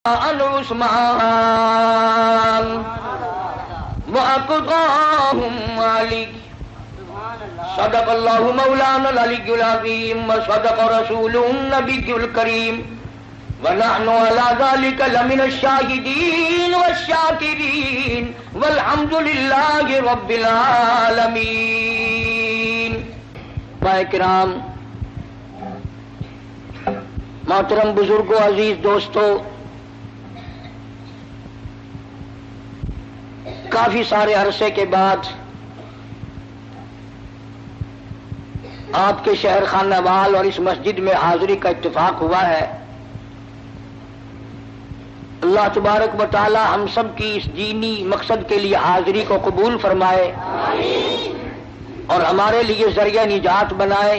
عن عثمان وأقضاهم مالك صدق الله مولانا العلي العظيم وصدق رسوله النبي الكريم ونحن على ذلك لمن الشاهدين والشاكرين والحمد لله رب العالمين. کرام، محترم بزرگوں، عزیز دوستو، کافی سارے عرصے کے بعد آپ کے شہر خانہ وال اور اس مسجد میں حاضری کا اتفاق ہوا ہے. اللہ تبارک و تعالی ہم سب کی اس دینی مقصد کے لیے حاضری کو قبول فرمائے اور ہمارے لیے ذریعہ نجات بنائے.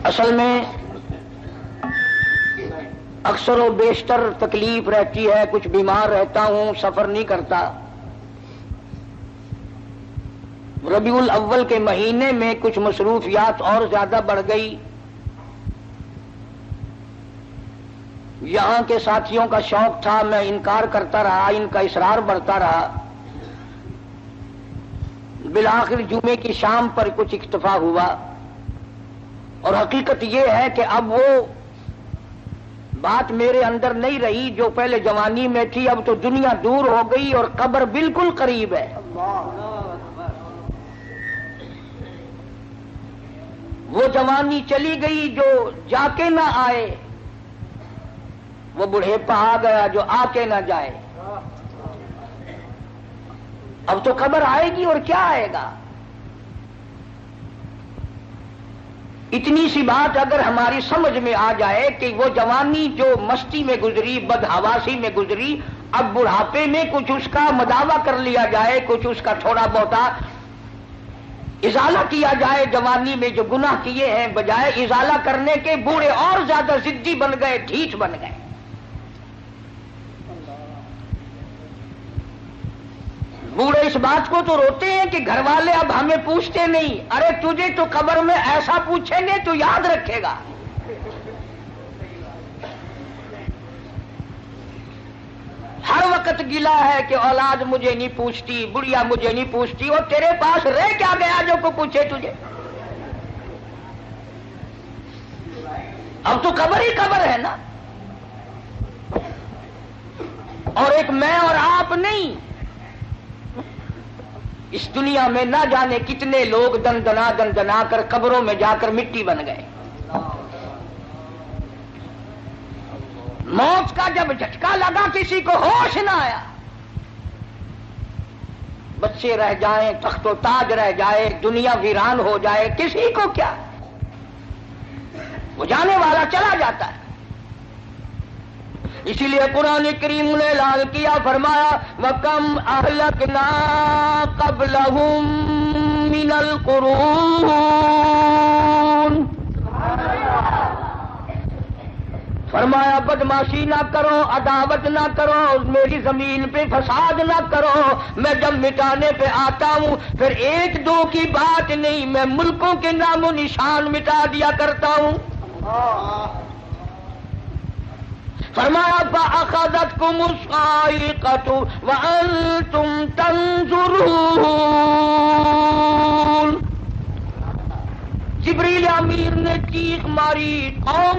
اصل میں اکثر و بیشتر تکلیف رہتی ہے، کچھ بیمار رہتا ہوں، سفر نہیں کرتا. ربیع الاول کے مہینے میں کچھ مصروفیات اور زیادہ بڑھ گئی. یہاں کے ساتھیوں کا شوق تھا، میں انکار کرتا رہا، ان کا اصرار بڑھتا رہا. بالآخر جمعے کی شام پر کچھ اکتفا ہوا، اور حقیقت یہ ہے کہ اب وہ بات میرے اندر نہیں رہی جو پہلے جوانی میں تھی. اب تو دنیا دور ہو گئی اور قبر بالکل قریب ہے. وہ جوانی چلی گئی جو جا کے نہ آئے، وہ بڑھیپا آ گیا جو آ کے نہ جائے. اب تو قبر آئے گی اور کیا آئے گا. اتنی سی بات اگر ہماری سمجھ میں آ جائے کہ وہ جوانی جو مستی میں گزری، بدحواسی میں گزری، اب بڑھاپے میں کچھ اس کا مداوع کر لیا جائے، کچھ اس کا تھوڑا بہت ازالہ کیا جائے. جوانی میں جو گناہ کیے ہیں بجائے ازالہ کرنے کے بوڑھے اور زیادہ ضدی بن گئے، ڈھیٹ بن گئے. بوڑھے اس بات کو تو روتے ہیں کہ گھر والے اب ہمیں پوچھتے نہیں. ارے تجھے تو قبر میں ایسا پوچھیں گے تو یاد رکھے گا. ہر وقت گلا ہے کہ اولاد مجھے نہیں پوچھتی، بڑھیا مجھے نہیں پوچھتی. اور تیرے پاس رہ کیا گیا جو کو پوچھے تجھے؟ اب تو قبر ہی قبر ہے نا. اور ایک میں اور آپ نہیں، اس دنیا میں نہ جانے کتنے لوگ دن دنا کر قبروں میں جا کر مٹی بن گئے. موت کا جب جھٹکا لگا کسی کو ہوش نہ آیا. بچے رہ جائیں، تخت و تاج رہ جائے، دنیا ویران ہو جائے، کسی کو کیا، وہ جانے والا چلا جاتا ہے. اسی لیے قرآن کریم نے اعلان کیا، فرمایا وَكَمْ أَهْلَكْنَا قَبْلَهُمْ مِنَ الْقُرُونِ. فرمایا بدماشی نہ کرو، عداوت نہ کرو، میری زمین پہ فساد نہ کرو. میں جب مٹانے پہ آتا ہوں پھر ایک دو کی بات نہیں، میں ملکوں کے نام و نشان مٹا دیا کرتا ہوں. فرمایا فَأَخَذَتْكُمُ الصَّاعِقَةُ وَأَنْتُمْ تَنْظُرُونَ. جبریل امیر نے چیخ ماری، قوم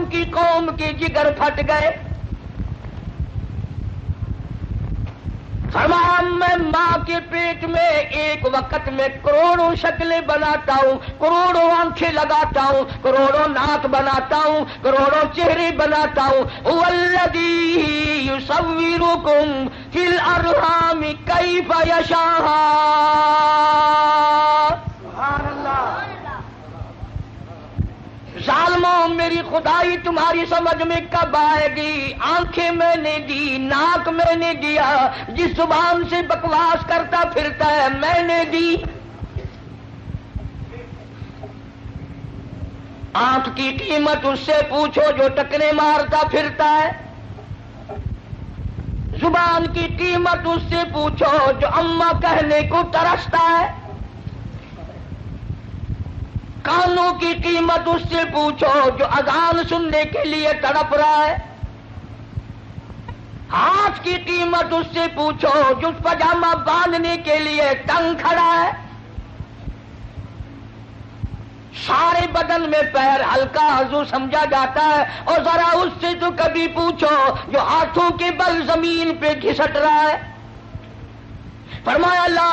کے جگر پھٹ گئے. فرمایا میں ماں کے پیٹ میں ایک وقت میں کروڑوں شکلیں بناتا ہوں، کروڑوں آنکھیں لگاتا ہوں، کروڑوں ناک بناتا ہوں، کروڑوں چہرے بناتا ہوں. هو الذی یصورکم فی الارحام کیف یشاء. سبحان اللہ. ظالموں، میری خدائی تمہاری سمجھ میں کب آئے گی؟ آنکھیں میں نے دی، ناک میں نے دیا، جس زبان سے بکواس کرتا پھرتا ہے میں نے دی. آنکھ کی قیمت اس سے پوچھو جو ٹکنے مارتا پھرتا ہے. زبان کی قیمت اس سے پوچھو جو اماں کہنے کو ترستا ہے. کانوں کی قیمت اس سے پوچھو جو اذان سننے کے لیے تڑپ رہا ہے، ہاتھ کی قیمت اس سے پوچھو جو پاجامہ باندھنے کے لیے تنگ کھڑا ہے، سارے بدن میں پیر ہلکا عضو سمجھا جاتا ہے، اور ذرا اس سے تو کبھی پوچھو جو ہاتھوں کے بل زمین پہ گھسٹ رہا ہے۔ فرمایا لا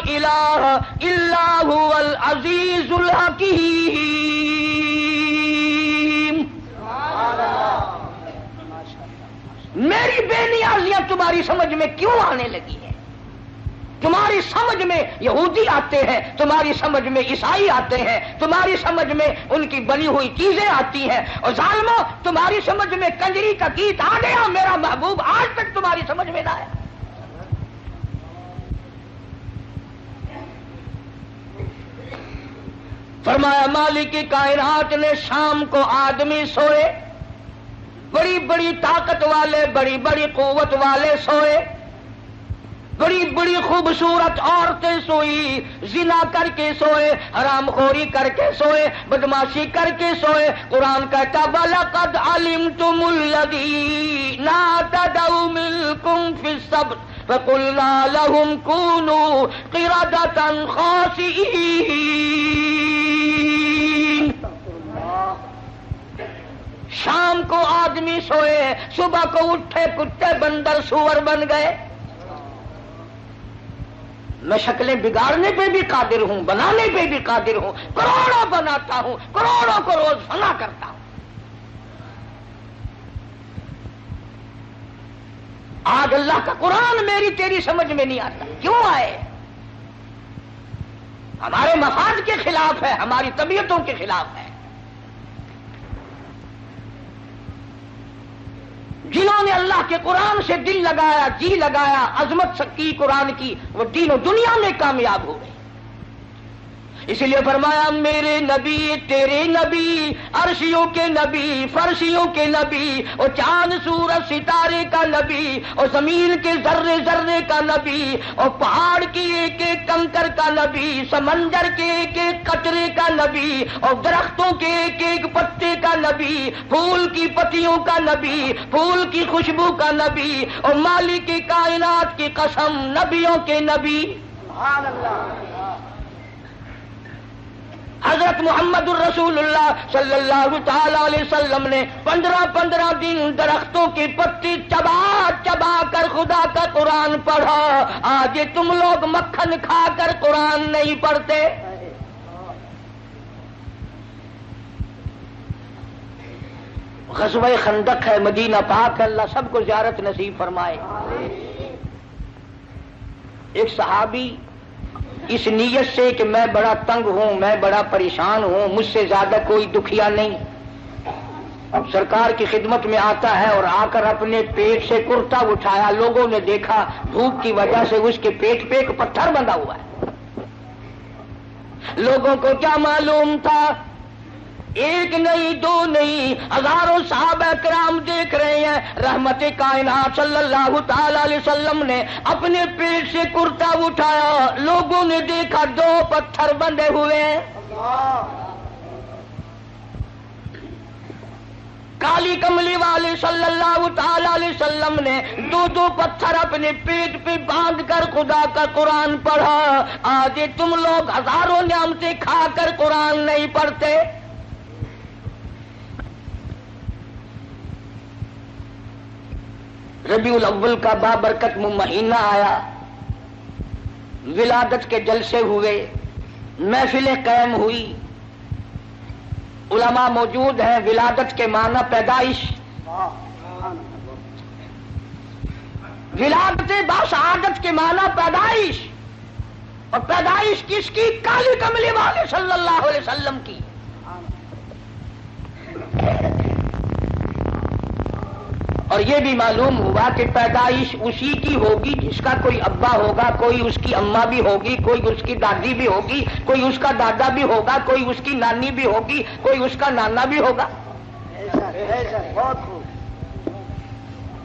الہ الا هو العزیز الحکیم۔ میری بے نیازیاں تمہاری سمجھ میں کیوں آنے لگی ہیں؟ تمہاری سمجھ میں یہودی آتے ہیں، تمہاری سمجھ میں عیسائی آتے ہیں، تمہاری سمجھ میں ان کی بنی ہوئی چیزیں آتی ہیں، اور ظالموں تمہاری سمجھ میں کنجری کا گیت آ گیا، میرا محبوب آج تک تمہاری سمجھ میں نہ آیا۔ فرمایا مالک کائنات نے شام کو آدمی سوئے، بڑی بڑی طاقت والے، بڑی بڑی قوت والے سوئے، بڑی بڑی خوبصورت عورتیں سوئی، زنا کر کے سوئے، حرام خوری کر کے سوئے، بدماشی کر کے سوئے۔ قرآن کہتا وَلَقَدْ عَلِمْتُمُ الَّذِينَ اعْتَدَوْا مِنكُمْ فِي السَّبْتِ فَقُلْنَا لَهُمْ كُونُوا قِرَدَةً خَاسِئِينَ۔ شام کو آدمی سوئے، صبح کو اٹھے کتے بندر سور بن گئے۔ میں شکلیں بگاڑنے پہ بھی قادر ہوں، بنانے پہ بھی قادر ہوں، کروڑوں بناتا ہوں، کروڑوں کو روز فنا کرتا ہوں۔ آج اللہ کا قرآن میری تیری سمجھ میں نہیں آتا، کیوں آئے؟ ہمارے مفاد کے خلاف ہے، ہماری طبیعتوں کے خلاف ہے۔ جنہوں نے اللہ کے قرآن سے دل لگایا، جی لگایا، عظمت کی قرآن کی، وہ دین و دنیا میں کامیاب ہو گئے۔ اس لیے فرمایا میرے نبی تیرے نبی، عرشیوں کے نبی، فرشیوں کے نبی، اور چاند سورج ستارے کا نبی، اور زمین کے ذرے ذرے کا نبی، اور پہاڑ کی ایک ایک کنکر کا نبی، سمندر کے ایک ایک قطرے کا نبی، اور درختوں کے ایک ایک پتے کا نبی، پھول کی پتیوں کا نبی، پھول کی خوشبو کا نبی، اور مالک کائنات کی قسم نبیوں کے نبی۔ سبحان اللہ۔ حضرت محمد الرسول اللہ صلی اللہ تعالی علیہ وسلم نے 15 دن درختوں کی پتی چبا چبا کر خدا کا قرآن پڑھا۔ آج تم لوگ مکھن کھا کر قرآن نہیں پڑھتے۔ غزوہ خندق ہے، مدینہ پاک ہے، اللہ سب کو زیارت نصیب فرمائے۔ ایک صحابی اس نیت سے کہ میں بڑا تنگ ہوں، میں بڑا پریشان ہوں، مجھ سے زیادہ کوئی دکھیا نہیں، اب سرکار کی خدمت میں آتا ہے، اور آ کر اپنے پیٹ سے کرتا اٹھایا، لوگوں نے دیکھا دھوپ کی وجہ سے اس کے پیٹ پہ ایک پتھر بندھا ہوا ہے۔ لوگوں کو کیا معلوم تھا؟ ایک نہیں، دو نہیں، ہزاروں صحابہ کرام دیکھ رہے ہیں۔ رحمت کائنات صلی اللہ تعالی علیہ وسلم نے اپنے پیٹ سے کرتا اٹھایا، لوگوں نے دیکھا 2 پتھر بندھے ہوئے ہیں۔ کالی کملی والے صلی اللہ تعالی علیہ وسلم نے 2 پتھر اپنے پیٹ پہ باندھ کر خدا کا قرآن پڑھا۔ آج تم لوگ ہزاروں نعمتیں کھا کر قرآن نہیں پڑھتے۔ ربیع الاول کا بابرکت مہینہ آیا، ولادت کے جلسے ہوئے، محفلیں قائم ہوئی، علماء موجود ہیں۔ ولادت کے معنی پیدائش، ولادت باسعادت کے معنی پیدائش، اور پیدائش کس کی؟ کالی کملی والے صلی اللہ علیہ وسلم کی۔ اور یہ بھی معلوم ہوا کہ پیدائش اسی کی ہوگی جس کا کوئی ابا ہوگا، کوئی اس کی اماں بھی ہوگی، کوئی اس کی دادی بھی ہوگی، کوئی اس کا دادا بھی ہوگا، کوئی اس کی نانی بھی ہوگی، کوئی اس کا نانا بھی ہوگا۔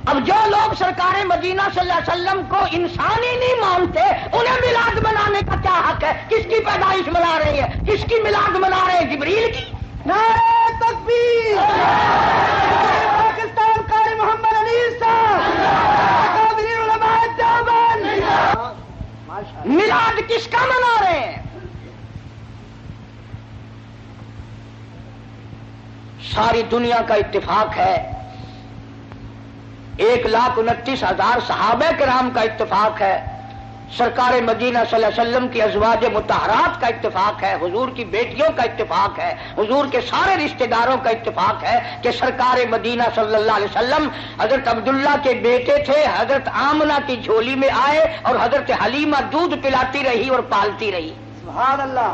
اب جو لوگ سرکار مدینہ صلی اللہ علیہ وسلم کو انسانی نہیں مانتے، انہیں میلاد منانے کا کیا حق ہے؟ کس کی پیدائش منا رہے ہیں؟ کس کی میلاد منا رہے ہیں؟ جبریل کی؟ نعرہ تکبیر، پاکستان قاری محمد انیس صاحب، اکابرین علماء دیوبند، میلاد کس کا منا رہے ہیں؟ ساری دنیا کا اتفاق ہے، 1,29,000 صحابہ کرام کا اتفاق ہے، سرکار مدینہ صلی اللہ علیہ وسلم کی ازواج مطہرات کا اتفاق ہے، حضور کی بیٹیوں کا اتفاق ہے، حضور کے سارے رشتہ داروں کا اتفاق ہے کہ سرکار مدینہ صلی اللہ علیہ وسلم حضرت عبداللہ کے بیٹے تھے، حضرت آمنہ کی جھولی میں آئے اور حضرت حلیمہ دودھ پلاتی رہی اور پالتی رہی۔ سبحان اللہ۔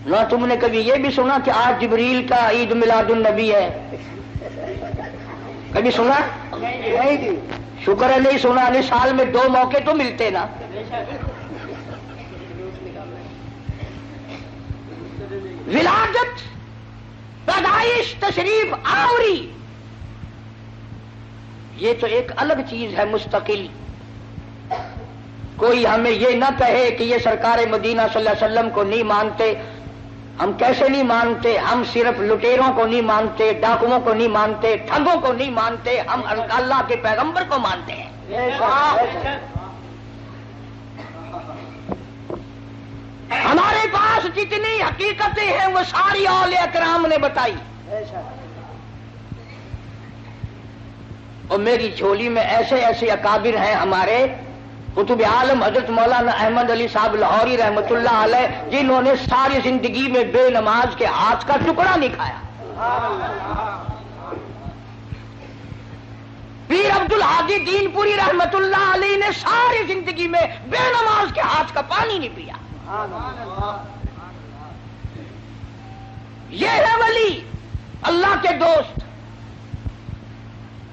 نہ تم نے کبھی یہ بھی سنا کہ آج جبریل کا عید میلاد النبی ہے؟ کبھی سنا؟ نہیں جی، شکر ہے نہیں سنا، نہیں سال میں 2 موقع تو ملتے نا۔ ولادت، پیدائش، تشریف آوری، یہ تو ایک الگ چیز ہے مستقل۔ کوئی ہمیں یہ نہ کہے کہ یہ سرکار مدینہ صلی اللہ علیہ وسلم کو نہیں مانتے۔ ہم کیسے نہیں مانتے؟ ہم صرف لٹیروں کو نہیں مانتے، ڈاکوؤں کو نہیں مانتے، ٹھگوں کو نہیں مانتے، ہم اللہ کے پیغمبر کو مانتے ہیں۔ ہمارے پاس جتنی حقیقتیں ہیں وہ ساری اولیاء کرام نے بتائی، اور میری جھولی میں ایسے ایسے اکابر ہیں ہمارے قطب عالم حضرت مولانا احمد علی صاحب لاہوری رحمۃ اللہ علیہ، جنہوں نے ساری زندگی میں بے نماز کے ہاتھ کا ٹکڑا نہیں کھایا۔ پیر عبد الحادی دین پوری رحمۃ اللہ علیہ نے ساری زندگی میں بے نماز کے ہاتھ کا پانی نہیں پیا۔ یہ ہے ولی، اللہ کے دوست۔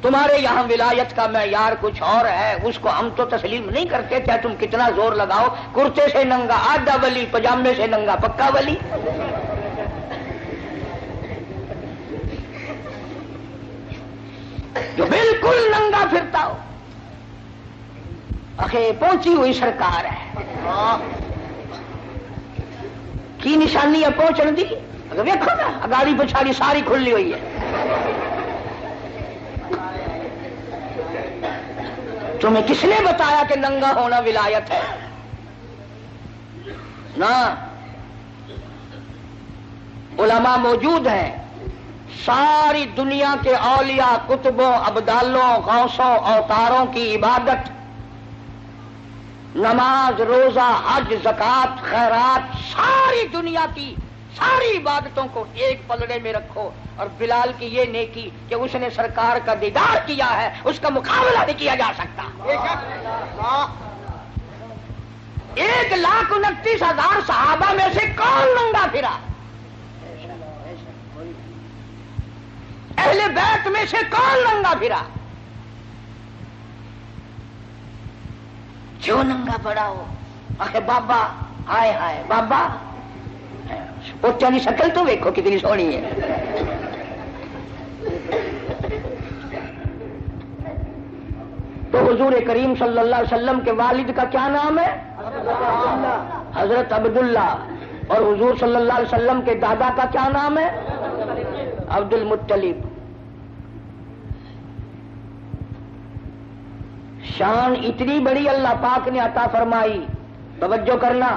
تمہارے یہاں ولایت کا معیار کچھ اور ہے، اس کو ہم تو تسلیم نہیں کرتے، چاہے تم کتنا زور لگاؤ۔ کرتے سے ننگا آدھا ولی، پجامے سے ننگا پکا ولی۔ جو بالکل ننگا پھرتا ہو، اخے پہنچی ہوئی سرکار ہے کی نشانی ہے پہنچن دی۔ اگر دیکھو نا اگاڑی پچھاڑی ساری کھلی ہوئی ہے۔ تمہیں کس نے بتایا کہ ننگا ہونا ولایت ہے؟ نہ، علماء موجود ہیں، ساری دنیا کے اولیاء، کتبوں، ابدالوں، غوثوں، اوتاروں کی عبادت، نماز، روزہ، حج، زکوٰۃ، خیرات، ساری دنیا کی ساری عبادتوں کو ایک پلڑے میں رکھو، اور بلال کی یہ نیکی کہ اس نے سرکار کا دیدار کیا ہے، اس کا مقابلہ نہیں کیا جا سکتا۔ 1,29,000 صحابہ میں سے کون ننگا پھرا؟ اہل بیت میں سے کون ننگا پھرا؟ جو ننگا پڑا ہو، آخر بابا، ہائے ہائے بابا، بچوں کی شکل تو دیکھو کتنی سونی ہے۔ تو حضور کریم صلی اللہ علیہ وسلم کے والد کا کیا نام ہے؟ حضرت عبداللہ۔ اور حضور صلی اللہ علیہ وسلم کے دادا کا کیا نام ہے؟ عبد المطلب۔ شان اتنی بڑی اللہ پاک نے عطا فرمائی، توجہ کرنا،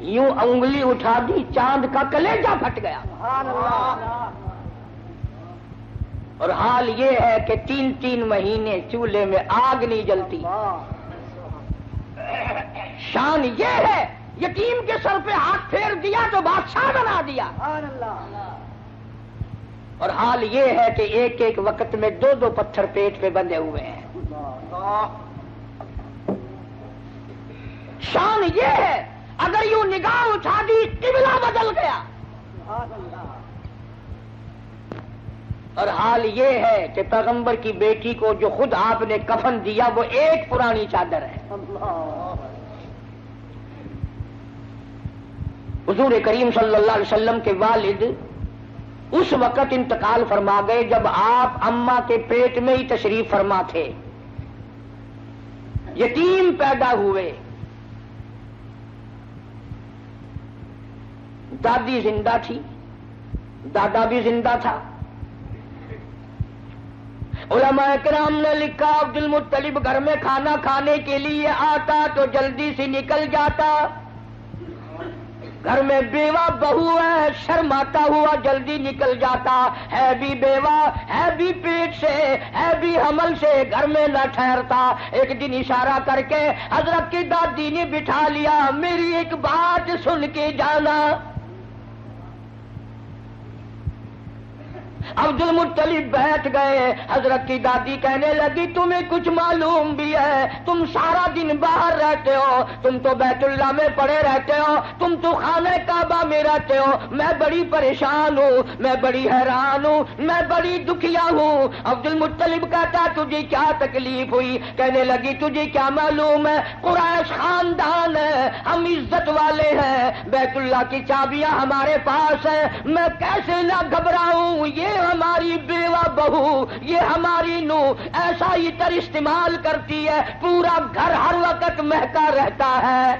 یوں انگلی اٹھا دی چاند کا کلیجہ پھٹ گیا۔ اور حال یہ ہے کہ 3 مہینے چولہے میں آگ نہیں جلتی۔ شان یہ ہے، یتیم کے سر پہ ہاتھ پھیر دیا تو بادشاہ بنا دیا۔ اور حال یہ ہے کہ ایک ایک وقت میں 2 پتھر پیٹ پہ بندھے ہوئے ہیں۔ شان یہ ہے، اگر یوں نگاہ اٹھا دی قبلہ بدل گیا۔ اور حال یہ ہے کہ پیغمبر کی بیٹی کو جو خود آپ نے کفن دیا وہ ایک پرانی چادر ہے۔ حضور کریم صلی اللہ علیہ وسلم کے والد اس وقت انتقال فرما گئے جب آپ اماں کے پیٹ میں ہی تشریف فرما تھے. یتیم پیدا ہوئے. دادی زندہ تھی، دادا بھی زندہ تھا. علماء کرام نے لکھا عبد المطلب گھر میں کھانا کھانے کے لیے آتا تو جلدی سے نکل جاتا. گھر میں بیوہ بہو ہے، شرماتا ہوا جلدی نکل جاتا. ہے بھی بیوہ، ہے بھی پیٹ سے، ہے بھی حمل سے، گھر میں نہ ٹھہرتا. ایک دن اشارہ کر کے حضرت کی دادی نے بٹھا لیا، میری ایک بات سن کے جانا. عبد المطلب بیٹھ گئے. حضرت کی دادی کہنے لگی تمہیں کچھ معلوم بھی ہے؟ تم سارا دن باہر رہتے ہو، تم تو بیت اللہ میں پڑے رہتے ہو، تم تو خانہ کعبہ میں رہتے ہو. میں بڑی پریشان ہوں، میں بڑی حیران ہوں، میں بڑی دکھیا ہوں. عبد المطلب کہتا تجھے کیا تکلیف ہوئی؟ کہنے لگی تجھے کیا معلوم ہے، قریش خاندان ہے، ہم عزت والے ہیں، بیت اللہ کی چابیاں ہمارے پاس ہیں، میں کیسے نہ گھبراؤں. یہ ہماری بیوہ بہو، یہ ہماری نو ایسا عطر استعمال کرتی ہے، پورا گھر ہر وقت مہکا رہتا ہے.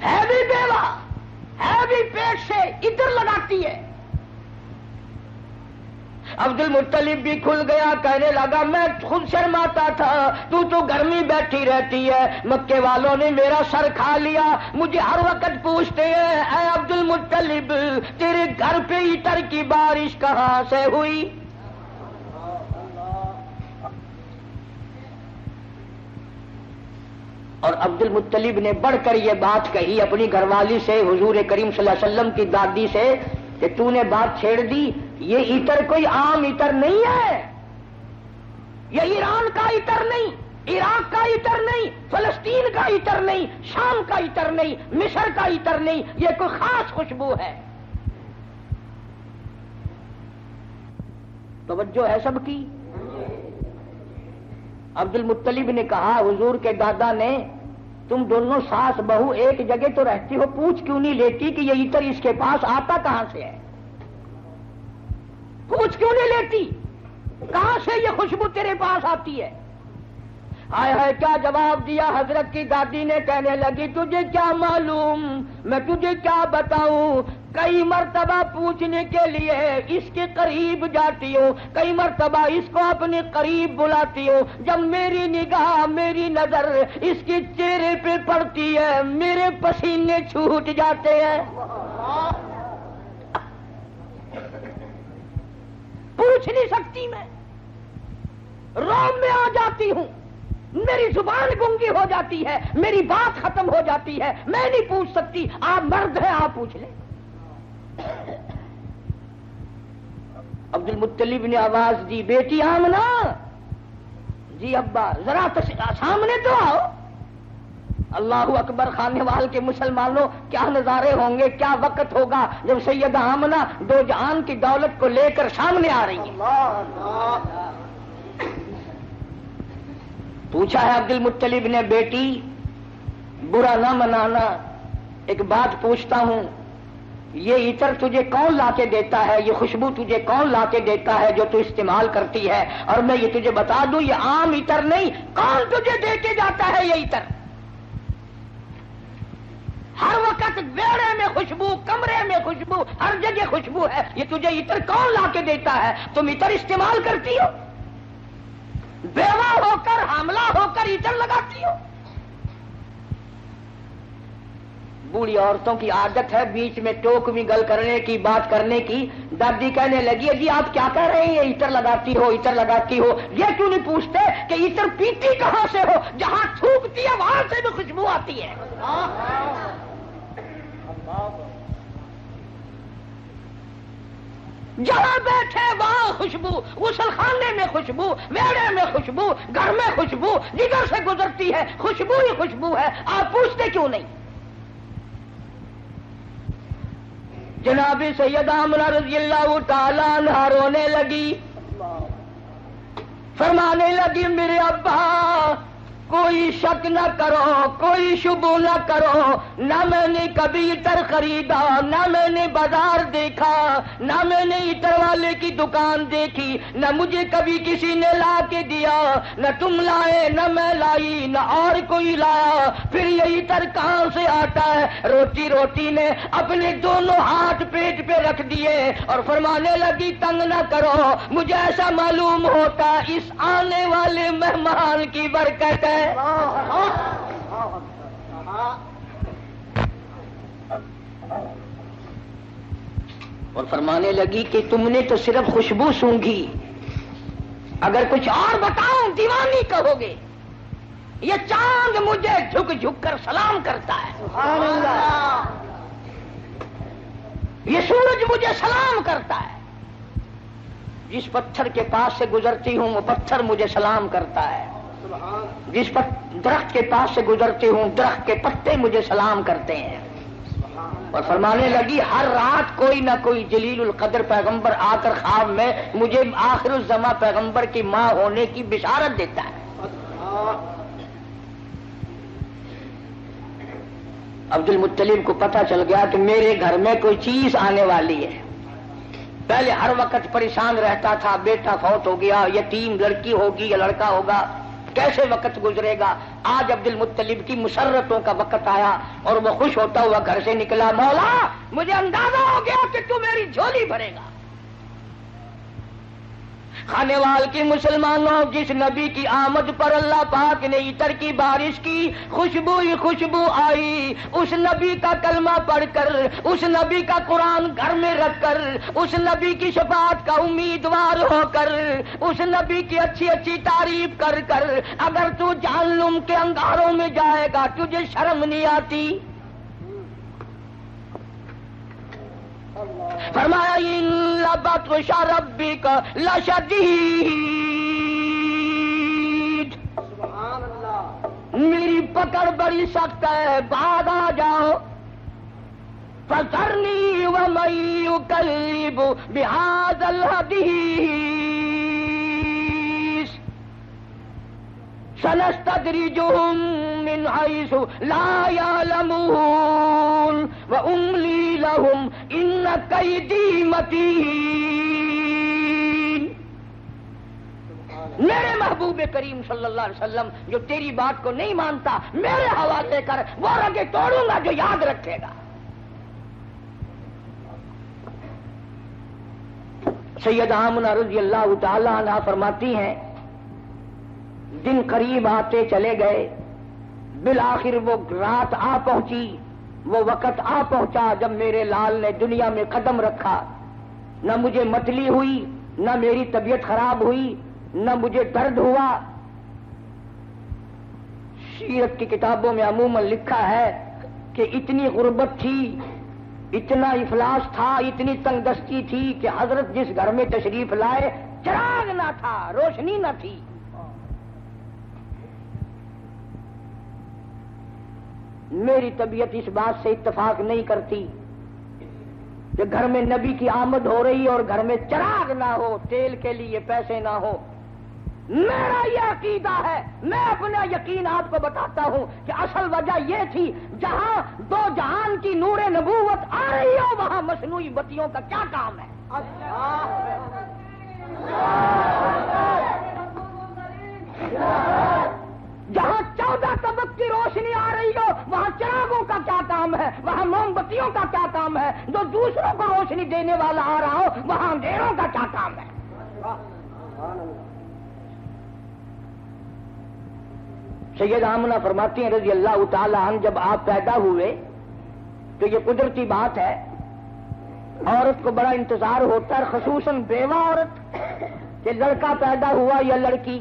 ہے بھی بیوہ، ہے بھی پیٹ سے، عطر لگاتی ہے. عبد المطلب بھی کھل گیا، کہنے لگا میں خود شرماتا تھا، تو گھر میں بیٹھی رہتی ہے. مکے والوں نے میرا سر کھا لیا، مجھے ہر وقت پوچھتے ہیں اے عبد المطلب تیرے گھر پہ عطر کی بارش کہاں سے ہوئی؟ اور عبد المطلب نے بڑھ کر یہ بات کہی اپنی گھر والی سے، حضور کریم صلی اللہ علیہ وسلم کی دادی سے، کہ تو نے بات چھیڑ دی. یہ عطر کوئی عام عطر نہیں ہے، یہ ایران کا عطر نہیں، عراق کا عطر نہیں، فلسطین کا عطر نہیں، شام کا عطر نہیں، مصر کا عطر نہیں، یہ کوئی خاص خوشبو ہے. توجہ ہے سب کی؟ عبد المطلب نے کہا حضور کے دادا نے تم دونوں ساس بہو ایک جگہ تو رہتی ہو، پوچھ کیوں نہیں لیتی کہ یہ عطر اس کے پاس آتا کہاں سے ہے؟ پوچھ کیوں نہیں لیتی کہاں سے یہ خوشبو تیرے پاس آتی ہے؟ ہائے ہائے کیا جواب دیا حضرت کی دادی نے. کہنے لگی تجھے کیا معلوم، میں تجھے کیا بتاؤں. کئی مرتبہ پوچھنے کے لیے اس کے قریب جاتی ہوں، کئی مرتبہ اس کو اپنے قریب بلاتی ہوں. جب میری نگاہ، میری نظر اس کے چہرے پہ پڑتی ہے، میرے پسینے چھوٹ جاتے ہیں. پوچھ نہیں سکتی، میں روم میں آ جاتی ہوں، میری زبان گنگی ہو جاتی ہے، میری بات ختم ہو جاتی ہے، میں نہیں پوچھ سکتی. آپ مرد ہیں، آپ پوچھ لیں. عبد المطلب نے آواز دی بیٹی آمنہ. جی ابا ذرا سامنے تو آؤ. اللہ اکبر، خانے وال کے مسلمانوں کیا نظارے ہوں گے، کیا وقت ہوگا جب سیدہ آمنہ دو جہان کی دولت کو لے کر سامنے آ رہی ہیں. پوچھا ہے عبد المطلب نے بیٹی برا نہ منانا، ایک بات پوچھتا ہوں، یہ عطر تجھے کون لا کے دیتا ہے، یہ خوشبو تجھے کون لا کے دیتا ہے جو تو استعمال کرتی ہے؟ اور میں یہ تجھے بتا دوں یہ عام عطر نہیں، کون تجھے دے کے جاتا ہے یہ عطر؟ ہر وقت بیڑے میں خوشبو، کمرے میں خوشبو، ہر جگہ خوشبو ہے. یہ تجھے عطر کون لا کے دیتا ہے؟ تم عطر استعمال کرتی ہو، بیوہ ہو کر، حاملہ ہو کر عطر لگاتی ہو. بوڑھی عورتوں کی عادت ہے بیچ میں ٹوک میں گل کرنے کی، بات کرنے کی. دادی کہنے لگی جی آپ کیا کہہ رہے ہیں، عطر لگاتی ہو، عطر لگاتی ہو. یہ کیوں نہیں پوچھتے کہ عطر پیتی کہاں سے ہو؟ جہاں تھوکتی ہے وہاں سے بھی خوشبو آتی ہے. جہاں بیٹھے وہاں خوشبو، غسل خانے میں خوشبو، ویڑے میں خوشبو، گھر میں خوشبو، جدھر سے گزرتی ہے خوشبو ہی خوشبو ہے. آپ پوچھتے کیوں نہیں؟ جناب سیدہ آمنہ رضی اللہ تعالیٰ عنہا رونے لگی، فرمانے لگی میرے ابا کوئی شک نہ کرو، کوئی شبہ نہ کرو، نہ میں نے کبھی عطر خریدا، نہ میں نے بازار دیکھا، نہ میں نے عطر والے کی دکان دیکھی، نہ مجھے کبھی کسی نے لا کے دیا، نہ تم لائے، نہ میں لائی، نہ اور کوئی لایا، پھر یہ عطر کہاں سے آتا ہے؟ روٹی نے اپنے دونوں ہاتھ پیٹ پہ رکھ دیے اور فرمانے لگی تنگ نہ کرو، مجھے ایسا معلوم ہوتا اس آنے والے مہمان کی برکت ہے۔ اور فرمانے لگی کہ تم نے تو صرف خوشبو سونگھی، اگر کچھ اور بتاؤں دیوانی کہو گے۔ یہ چاند مجھے جھک جھک کر سلام کرتا ہے، سبحان اللہ۔ یہ سورج مجھے سلام کرتا ہے، جس پتھر کے پاس سے گزرتی ہوں وہ پتھر مجھے سلام کرتا ہے، جس درخت کے پاس سے گزرتی ہوں درخت کے پتے مجھے سلام کرتے ہیں۔ اور فرمانے لگی ہر رات کوئی نہ کوئی جلیل القدر پیغمبر آ کر خواب میں مجھے آخر الزماں پیغمبر کی ماں ہونے کی بشارت دیتا ہے۔ عبد المطلب کو پتہ چل گیا کہ میرے گھر میں کوئی چیز آنے والی ہے۔ پہلے ہر وقت پریشان رہتا تھا، بیٹا فوت ہو گیا، یتیم لڑکی ہوگی یا لڑکا ہوگا، کیسے وقت گزرے گا۔ آج عبد المطلب کی مسرتوں کا وقت آیا اور وہ خوش ہوتا ہوا گھر سے نکلا، مولا مجھے اندازہ ہو گیا کہ تو میری جھولی بھرے گا۔ خانے وال کی مسلمانوں، جس نبی کی آمد پر اللہ پاک نے عطر کی بارش کی، خوشبو ہی خوشبو آئی، اس نبی کا کلمہ پڑھ کر، اس نبی کا قرآن گھر میں رکھ کر، اس نبی کی شفاعت کا امیدوار ہو کر، اس نبی کی اچھی اچھی تعریف کر کر اگر تو جہنم کے انگاروں میں جائے گا تجھے شرم نہیں آتی؟ فرمایا ان لبطش ربک لشدید، میری پکڑ بڑی سخت ہے، بعد آ جاؤ۔ فذرنی ومن یکذب بہذا الحدیث سنستدرجهم من حيث لا يعلمون وأملي لهم إن كيدي متين۔ میرے محبوب کریم صلی اللہ علیہ وسلم جو تیری بات کو نہیں مانتا، میرے حوالے کر، وہ رگیں توڑوں گا جو یاد رکھے گا۔ سیدہ آمنہ رضی اللہ تعالی عنہا فرماتی ہیں دن قریب آتے چلے گئے، بالآخر وہ رات آ پہنچی، وہ وقت آ پہنچا جب میرے لال نے دنیا میں قدم رکھا۔ نہ مجھے متلی ہوئی، نہ میری طبیعت خراب ہوئی، نہ مجھے درد ہوا۔ سیرت کی کتابوں میں عموماً لکھا ہے کہ اتنی غربت تھی، اتنا افلاس تھا، اتنی تنگ دستی تھی کہ حضرت جس گھر میں تشریف لائے چراغ نہ تھا، روشنی نہ تھی۔ میری طبیعت اس بات سے اتفاق نہیں کرتی کہ گھر میں نبی کی آمد ہو رہی اور گھر میں چراغ نہ ہو، تیل کے لیے پیسے نہ ہو۔ میرا یہ عقیدہ ہے، میں اپنا یقین آپ کو بتاتا ہوں کہ اصل وجہ یہ تھی، جہاں دو جہان کی نور نبوت آ رہی ہو وہاں مصنوعی بتیوں کا کیا کام ہے؟ جہاں 14 طبق کی روشنی آ رہی ہو وہاں چراغوں کا کیا کام ہے؟ وہاں موم بتیوں کا کیا کام ہے؟ جو دوسروں کو روشنی دینے والا آ رہا ہو وہاں اندھیروں کا کیا کام ہے؟ سید آمنہ فرماتی ہیں رضی اللہ تعالی عنہ جب آپ پیدا ہوئے تو یہ قدرتی بات ہے، عورت کو بڑا انتظار ہوتا ہے، خصوصاً بیوہ عورت، کہ لڑکا پیدا ہوا یا لڑکی،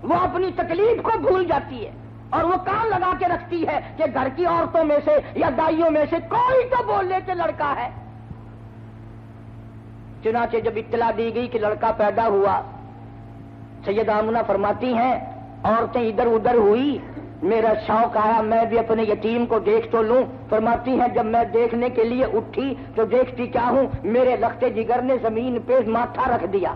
وہ اپنی تکلیف کو بھول جاتی ہے اور وہ کان لگا کے رکھتی ہے کہ گھر کی عورتوں میں سے یا دائیوں میں سے کوئی تو بول لے کہ لڑکا ہے۔ چنانچہ جب اطلاع دی گئی کہ لڑکا پیدا ہوا، سید آمنہ فرماتی ہیں عورتیں ادھر ادھر ہوئی، میرا شوق آیا میں بھی اپنے یتیم کو دیکھ تو لوں۔ فرماتی ہیں جب میں دیکھنے کے لیے اٹھی تو دیکھتی کیا ہوں، میرے لخت جگر نے زمین پہ ماتھا رکھ دیا۔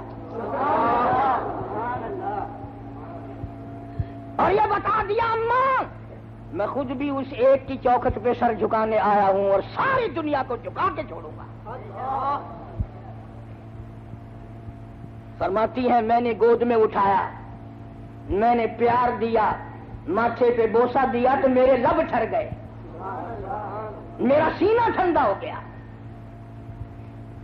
اور یہ بتا دیا اماں میں خود بھی اس ایک کی چوکھٹ پہ سر جھکانے آیا ہوں اور ساری دنیا کو جھکا کے چھوڑوں گا. فرماتی ہیں میں نے گود میں اٹھایا, میں نے پیار دیا, ماتھے پہ بوسہ دیا تو میرے لب ٹھر گئے, میرا سینہ ٹھنڈا ہو گیا.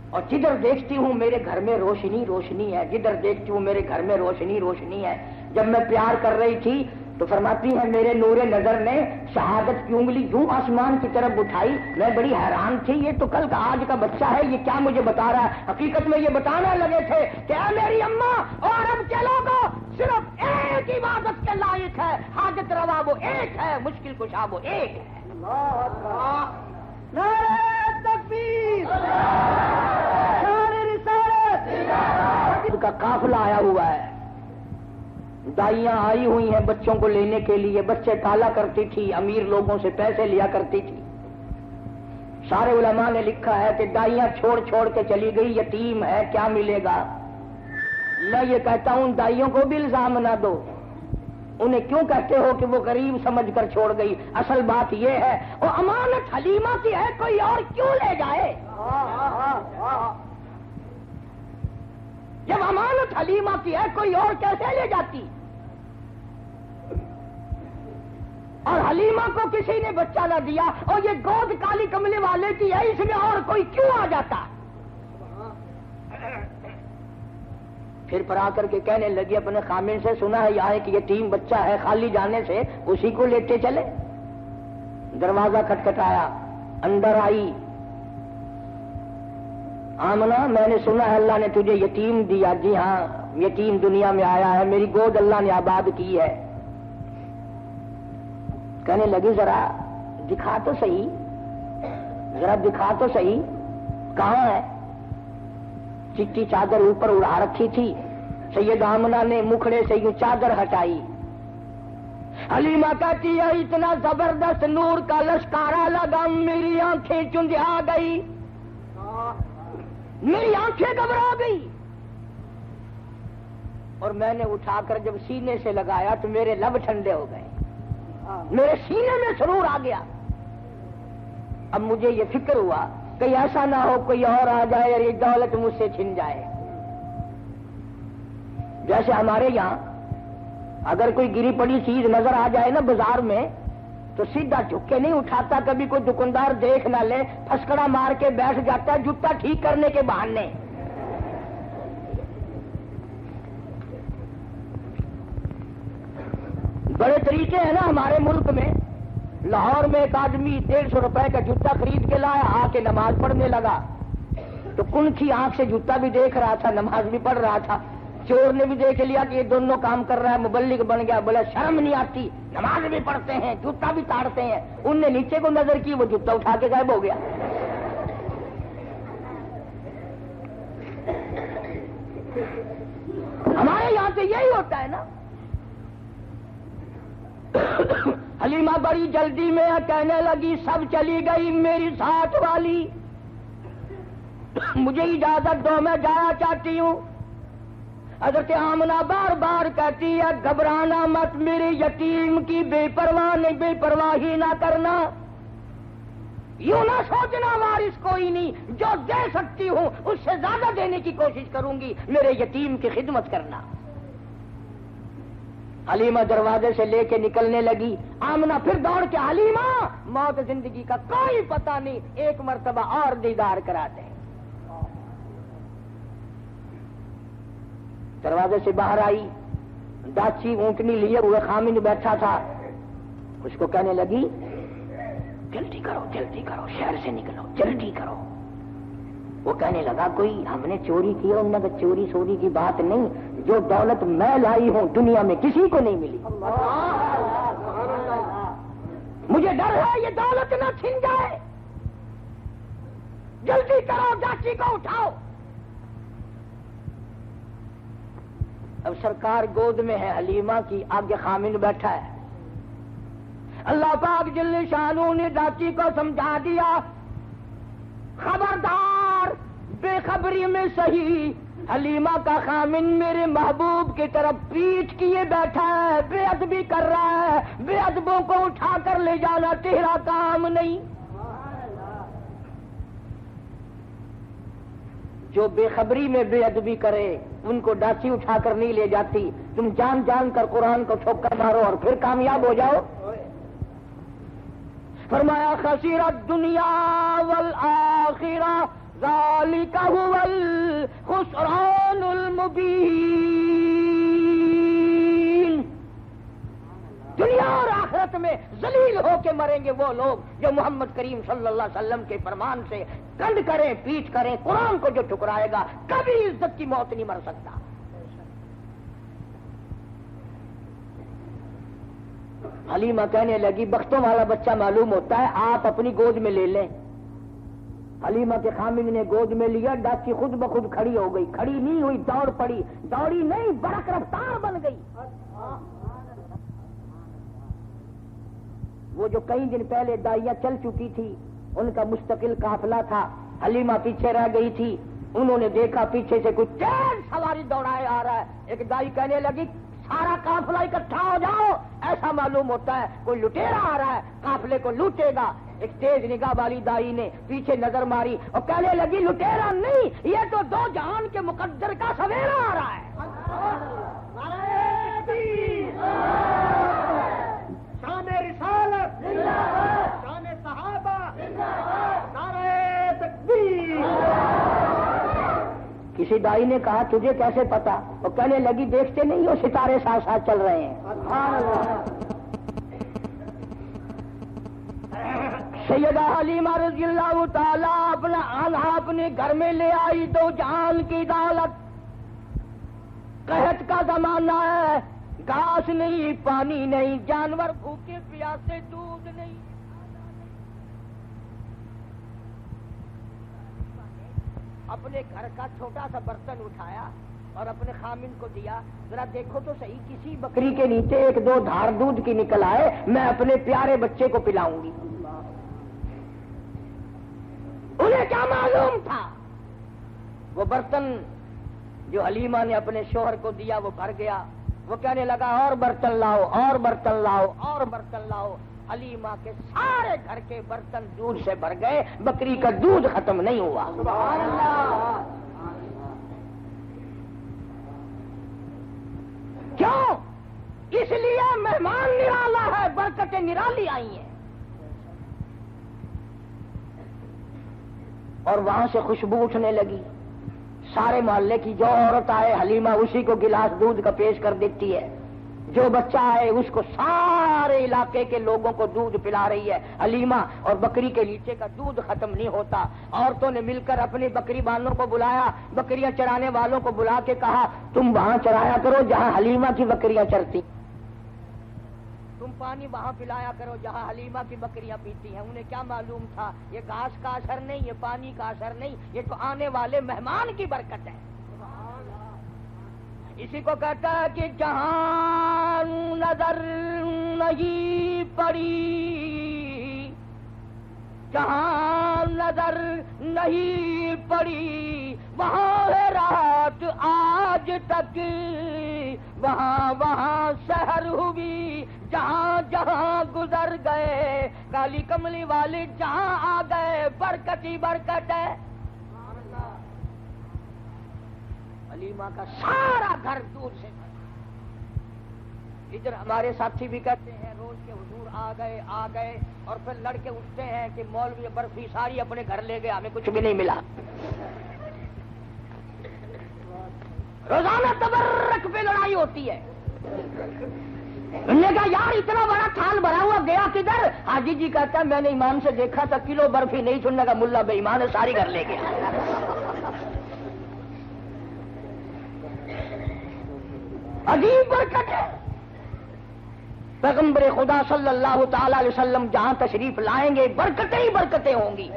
اور جدھر دیکھتی ہوں میرے گھر میں روشنی روشنی ہے, جدھر دیکھتی ہوں میرے گھر میں روشنی روشنی ہے. جب میں پیار کر رہی تھی تو فرماتی ہیں میرے نور نظر نے شہادت کی انگلی یوں آسمان کی طرف اٹھائی. میں بڑی حیران تھی, یہ تو کل کا آج کا بچہ ہے, یہ کیا مجھے بتا رہا ہے. حقیقت میں یہ بتانے لگے تھے کہ اے میری اماں اور عرب کے لوگوں صرف ایک عبادت کے لائق ہے, حاجت روا وہ ایک ہے, مشکل کشا وہ ایک ہے. نعرہ تکبیر, نعرہ رسالت. کا قافلہ آیا ہوا ہے, دائیاں آئی ہوئی ہیں بچوں کو لینے کے لیے. بچے پالا کرتی تھی, امیر لوگوں سے پیسے لیا کرتی تھی. سارے علماء نے لکھا ہے کہ دائیاں چھوڑ چھوڑ کے چلی گئی, یتیم ہے کیا ملے گا. میں یہ کہتا ہوں دائیوں کو بھی الزام نہ دو, انہیں کیوں کہتے ہو کہ وہ غریب سمجھ کر چھوڑ گئی. اصل بات یہ ہے وہ امانت حلیمہ کی ہے, کوئی اور کیوں لے جائے. جب امانت حلیمہ کی ہے کوئی اور کیسے لے جاتی. اور حلیمہ کو کسی نے بچہ نہ دیا, اور یہ گود کالی کملے والے کی ہے, اس میں اور کوئی کیوں آ جاتا. پھر پر آ کر کے کہنے لگی اپنے خامن سے, سنا ہے یہاں کہ یتیم بچہ ہے, خالی جانے سے اسی کو لیتے چلے. دروازہ کھٹکھٹایا, اندر آئی. آمنہ میں نے سنا ہے اللہ نے تجھے یتیم دیا. جی ہاں یتیم دنیا میں آیا ہے, میری گود اللہ نے آباد کی ہے. کہنے لگی ذرا دکھا تو صحیح, ذرا دکھا تو صحیح کہاں ہے. چٹی چادر اوپر اڑا رکھی تھی. سید آمنہ نے مکھڑے سے یوں چادر ہٹائی. حلیمہ کہتی ہے اتنا زبردست نور کا لشکارا لگا, میری آنکھیں چنجھا گئی, میری آنکھیں گھبرا گئی. اور میں نے اٹھا کر جب سینے سے لگایا تو میرے لب ٹھنڈے ہو گئے, میرے سینے میں سرور آ گیا. اب مجھے یہ فکر ہوا کہ ایسا نہ ہو کوئی اور آ جائے اور یہ دولت مجھ سے چھن جائے. جیسے ہمارے یہاں اگر کوئی گری پڑی چیز نظر آ جائے نا بازار میں تو سیدھا جھک کے نہیں اٹھاتا, کبھی کوئی دکاندار دیکھ نہ لے پھسکڑا مار کے بیٹھ جاتا ہے جوتا ٹھیک کرنے کے بہانے. بڑے طریقے ہیں نا ہمارے ملک میں. لاہور میں ایک آدمی 150 روپے کا جوتا خرید کے لایا, آ کے نماز پڑھنے لگا تو کنکھی آنکھ سے جوتا بھی دیکھ رہا تھا, نماز بھی پڑھ رہا تھا. چور نے بھی دیکھ لیا کہ یہ دونوں کام کر رہا ہے, مبلغ بن گیا. بولا شرم نہیں آتی, نماز بھی پڑھتے ہیں جوتا بھی تاڑتے ہیں. ان نے نیچے کو نظر کی, وہ جوتا اٹھا کے غائب ہو گیا. ہمارے یہاں سے یہی ہوتا ہے نا. حلیمہ بڑی جلدی میں کہنے لگی سب چلی گئی, میری ساتھ والی مجھے اجازت دو, میں جانا چاہتی ہوں. حضرت آمنہ بار بار کہتی ہے گھبرانا مت, میرے یتیم کی بے پرواہی نہ کرنا, یوں نہ سوچنا وارث کوئی نہیں, جو دے سکتی ہوں اس سے زیادہ دینے کی کوشش کروں گی, میرے یتیم کی خدمت کرنا. حلیمہ دروازے سے لے کے نکلنے لگی. آمنہ پھر دوڑ کے حلیمہ موت زندگی کا کوئی پتہ نہیں, ایک مرتبہ اور دیدار کراتے ہیں. دروازے سے باہر آئی, ڈاچی اونٹنی لیے ہوئے خامن بیٹھا تھا. اس کو کہنے لگی جلدی کرو شہر سے نکلو, جلدی کرو. وہ کہنے لگا کوئی ہم نے چوری کی, اور انہوں نے چوری سوری کی بات نہیں, جو دولت میں لائی ہوں دنیا میں کسی کو نہیں ملی. مجھے ڈر ہے یہ دولت نہ چھن جائے, جلدی کرو ڈاچی کو اٹھاؤ. اب سرکار گود میں ہے حلیمہ کی, آگے خامن بیٹھا ہے. اللہ پاک جل شانہ نے ڈاچی کو سمجھا دیا خبردار, بے خبری میں صحیح حلیمہ کا خامن میرے محبوب کی طرف پیٹھ کیے بیٹھا ہے، بے ادبی کر رہا ہے، بے ادبوں کو اٹھا کر لے جانا تیرا کام نہیں۔ جو بے خبری میں بے ادبی کرے ان کو ڈاچی اٹھا کر نہیں لے جاتی، تم جان جان کر قرآن کو ٹھوکر مارو اور پھر کامیاب ہو جاؤ۔ فرمایا خسیر الدنیا والآخرہ ذالک هو الخسران المبین، دنیا اور آخرت میں ذلیل ہو کے مریں گے وہ لوگ جو محمد کریم صلی اللہ علیہ وسلم کے فرمان سے کنڈ کریں، پیچھ کریں، قرآن کو جو ٹھکرائے گا کبھی عزت کی موت نہیں مر سکتا۔ حلیمہ کہنے لگی بختوں والا بچہ معلوم ہوتا ہے، آپ اپنی گود میں لے لیں۔ حلیمہ کے خامن نے گود میں لیا، ڈاچی خود بخود کھڑی ہو گئی، کھڑی نہیں ہوئی، دوڑ پڑی، دوڑی نہیں برق رفتار بن گئی۔ وہ جو کئی دن پہلے دائیاں چل چکی تھی ان کا مستقل قافلہ تھا، حلیمہ پیچھے رہ گئی تھی، انہوں نے دیکھا پیچھے سے کوئی تیز سواری دوڑائے آ رہا ہے، ایک دائی کہنے لگی سارا قافلہ اکٹھا ہو جاؤ، ایسا معلوم ہوتا ہے کوئی لٹیرا آ رہا ہے، قافلے کو لوٹے گا۔ ایک تیز نگاہ والی دائی نے پیچھے نظر ماری اور کہنے لگی لٹیرا نہیں، یہ تو دو جہان کے مقدر کا سویرا آ رہا ہے۔ شان رسالت، شان صحابہ، نعرہ تکبیر۔ کسی دائی نے کہا تجھے کیسے پتا؟ اور کہنے لگی دیکھتے نہیں ہو ستارے ساتھ ساتھ چل رہے ہیں۔ سیدہ حلیمہ رضی اللہ تعالی اپنے گھر میں لے آئی دو جہان کی دولت۔ قحط کا زمانہ ہے، گھاس نہیں، پانی نہیں، جانور بھوکے پیاسے، دودھ نہیں۔ اپنے گھر کا چھوٹا سا برتن اٹھایا اور اپنے خامن کو دیا، ذرا دیکھو تو صحیح کسی بکری کے نیچے ایک دو دھار دودھ کی نکل آئے، میں اپنے پیارے بچے کو پلاؤں گی۔ انہیں کیا معلوم تھا؟ وہ برتن جو حلیمہ نے اپنے شوہر کو دیا وہ بھر گیا۔ وہ کہنے لگا اور برتن لاؤ، اور برتن لاؤ، اور برتن لاؤ۔ حلیمہ کے سارے گھر کے برتن دودھ سے بھر گئے، بکری کا دودھ ختم نہیں ہوا۔ سبحان اللہ۔ کیوں؟ اس لیے مہمان نرالا ہے، برکتیں نرالی آئی ہیں۔ اور وہاں سے خوشبو اٹھنے لگی، سارے محلے کی جو عورت آئے حلیمہ اسی کو گلاس دودھ کا پیش کر دیتی ہے، جو بچہ آئے اس کو سارے علاقے کے لوگوں کو دودھ پلا رہی ہے حلیمہ، اور بکری کے نیچے کا دودھ ختم نہیں ہوتا۔ عورتوں نے مل کر اپنی بکری بانوں کو بلایا، بکریاں چرانے والوں کو بلا کے کہا تم وہاں چرایا کرو جہاں حلیمہ کی بکریاں چرتی، تم پانی وہاں پلایا کرو جہاں حلیمہ کی بکریاں پیتی ہیں۔ انہیں کیا معلوم تھا یہ گھاس کا اثر نہیں، یہ پانی کا اثر نہیں، یہ تو آنے والے مہمان کی برکت ہے۔ اسی کو کہتا ہے کہ جہاں نظر نہیں پڑی، جہاں نظر نہیں پڑی وہاں ہے رات آج تک، وہاں وہاں سحر ہوئی، جہاں جہاں گزر گئے کالی کملی والے جہاں آ گئے، برکت ہی برکت ہے۔ حلیمہ کا سارا گھر دودھ سے بھرا۔ ادھر ہمارے ساتھی بھی کہتے ہیں روز کے حضور آ گئے اور پھر لڑکے اٹھتے ہیں کہ مولوی برفی ساری اپنے گھر لے گئے، ہمیں کچھ بھی نہیں ملا۔ روزانہ تبرک پہ لڑائی ہوتی ہے۔ انہوں نے کہا یار اتنا بڑا تھال بھرا ہوا گیا کدھر؟ حاجی جی کہتا ہے میں نے ایمان سے دیکھا تھا کلو برفی نہیں، سننے کا ملا بے ایمان ہے ساری گھر لے گیا۔ عجیب برکت ہے۔ پیغمبر خدا صلی اللہ تعالی علیہ وسلم جہاں تشریف لائیں گے برکتیں ہی برکتیں ہوں گی۔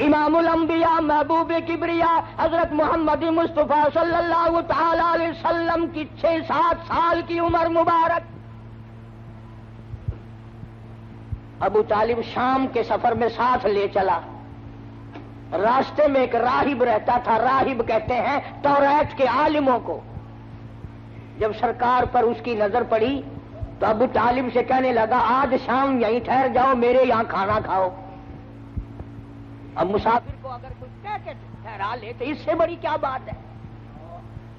امام الانبیاء محبوب کبریا حضرت محمد مصطفیٰ صلی اللہ تعالی علیہ وسلم کی 6-7 سال کی عمر مبارک، ابو طالب شام کے سفر میں ساتھ لے چلا۔ راستے میں ایک راہب رہتا تھا، راہب کہتے ہیں توریت کے عالموں کو۔ جب سرکار پر اس کی نظر پڑی تو ابو طالب سے کہنے لگا آج شام یہیں ٹھہر جاؤ، میرے یہاں کھانا کھاؤ۔ اب مسافر کو اگر کوئی کہہ کے ٹھہرا لے تو اس سے بڑی کیا بات ہے؟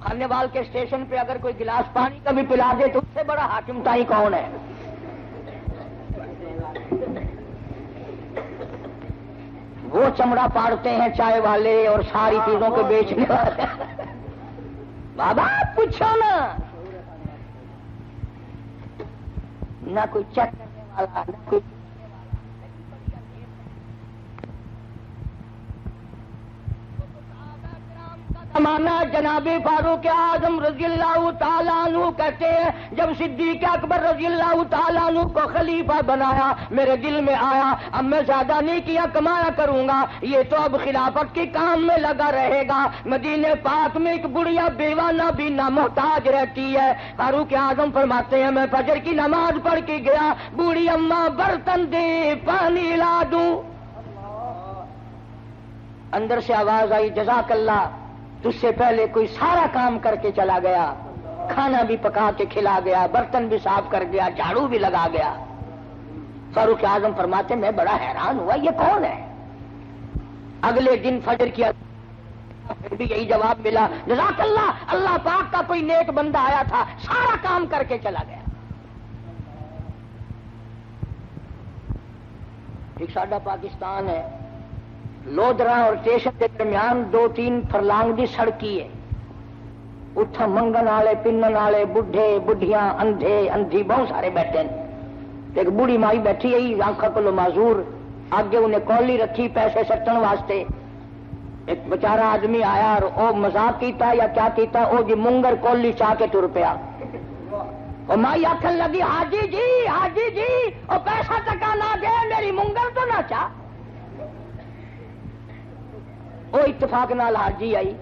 کھانے وال کے اسٹیشن پہ اگر کوئی گلاس پانی کا بھی پلا دے تو اس سے بڑا حاکم تائی کون ہے؟ وہ چمڑا پاڑتے ہیں چائے والے اور ساری چیزوں کو بیچنے والے۔ بابا پوچھو نہ کوئی چیک کرنے والا نہ کوئی زمانہ جناب فاروق اعظم رضی اللہ تعالیٰ عنہ کہتے ہیں جب صدیق اکبر رضی اللہ تعالیٰ عنہ کو خلیفہ بنایا میرے دل میں آیا اب میں زیادہ نہیں کیا کمایا کروں گا، یہ تو اب خلافت کے کام میں لگا رہے گا۔ مدینے پاک میں ایک بڑھیا بیوہ نابینا محتاج رہتی ہے۔ فاروق اعظم فرماتے ہیں میں فجر کی نماز پڑھ کے گیا، بوڑھی اماں برتن دے پانی لا دوں، اندر سے آواز آئی جزاک اللہ، تجھ سے پہلے کوئی سارا کام کر کے چلا گیا، کھانا بھی پکا کے کھلا گیا، برتن بھی صاف کر گیا، جھاڑو بھی لگا گیا۔ فاروق اعظم فرماتے میں بڑا حیران ہوا یہ کون ہے؟ اگلے دن فجر کیا پھر بھی یہی جواب ملا جزاک اللہ، اللہ پاک کا کوئی نیک بندہ آیا تھا سارا کام کر کے چلا گیا۔ ایک ساڈا پاکستان ہے، لودرا اور اسٹیشن کے درمیان 2-3 فرلانگ دی سڑکی ہے، اتھا منگن والے پنن والے بڈھے بڈھیاں اندھے اندھی بہت سارے بیٹھے ہیں۔ ایک بوڑھی مائی بیٹھی ہے آنکھوں کو معذور، آگے انہیں کولی رکھی پیسے سٹن واسطے۔ ایک بیچارہ آدمی آیا اور او مذاق کیتا یا کیا کیتا، او جی منگر کولی چاہ کے ٹر پیا۔ اور مائی آخر لگی حاجی جی او پیسہ ٹکا نہ دے میری منگر تو نہ چاہ۔ وہ اتفاق نال حاجی آئی،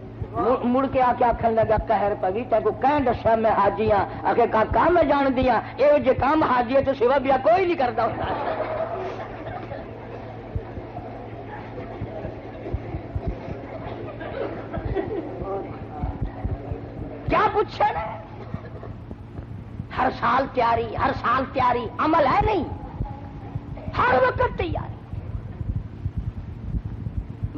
مڑ کے آ کے آخر لگا قہر پوی تینوں کہیں دسیا میں حاجی ہاں؟ آخر کاکا میں جان دیا یہ جے کام حاجی ہے تو سوا بیا کوئی نہیں کرتا ہوتا۔ کیا پوچھے نا؟ ہر سال تیاری عمل ہے نہیں، ہر وقت تیاری۔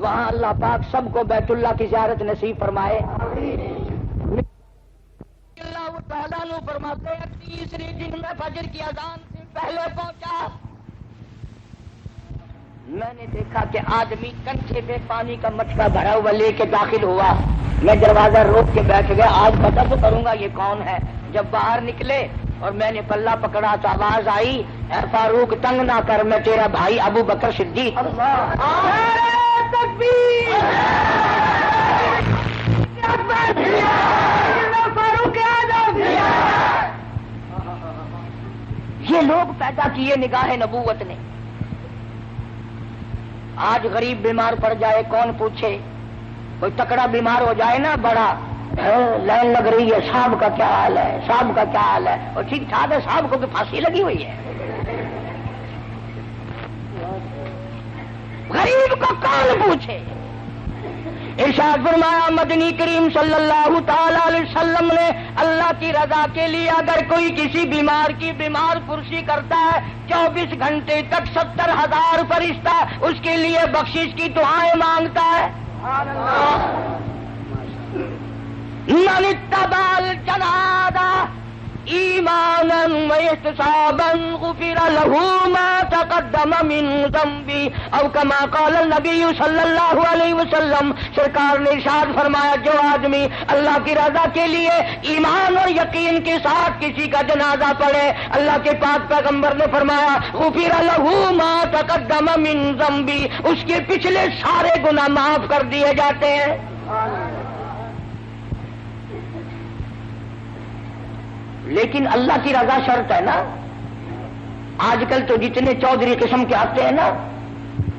وہاں اللہ پاک سب کو بیت اللہ کی زیارت نصیب فرمائے۔ اللہ تعالیٰ نے فرماتے ہیں تیسرے دن میں فجر کی اذان سے پہلے پہنچا، میں نے دیکھا کہ آدمی کنچے پہ پانی کا مٹکا بھرا ہوا لے کے داخل ہوا۔ میں دروازہ روک کے بیٹھ گیا، آج پتہ تو کروں گا یہ کون ہے۔ جب باہر نکلے اور میں نے پلہ پکڑا تو آواز آئی اے فاروق تنگ نہ کر، میں تیرا بھائی ابو بکر صدیق۔ یہ لوگ پیدا کیے نگاہ نبوت نے۔ آج غریب بیمار پڑ جائے کون پوچھے، کوئی تکڑا بیمار ہو جائے نا بڑا لائن لگ رہی ہے صاحب کا کیا حال ہے، صاحب کا کیا حال ہے، اور ٹھیک ٹھاک ہے صاحب کو کہ پھانسی لگی ہوئی ہے۔ غریب کو کون پوچھے؟ ارشاد فرمایا مدنی کریم صلی اللہ تعالی علیہ وسلم نے اللہ کی رضا کے لیے اگر کوئی کسی بیمار کی بیمار پرسی کرتا ہے 24 گھنٹے تک 70,000 فرشتہ اس کے لیے بخشش کی دعائیں مانگتا ہے۔ من اتبع الجنازہ ایمانا واحتسابا غفر له ما تقدم من ذنبه او كما قال النبی صلی اللہ علیہ وسلم۔ سرکار نے ارشاد فرمایا جو آدمی اللہ کی رضا کے لیے ایمان اور یقین کے ساتھ کسی کا جنازہ پڑھے، اللہ کے پاک پیغمبر نے فرمایا غفر له ما تقدم من ذنبه، اس کے پچھلے سارے گناہ معاف کر دیے جاتے ہیں۔ لیکن اللہ کی رضا شرط ہے نا۔ آج کل تو جتنے چودھری قسم کے آتے ہیں نا،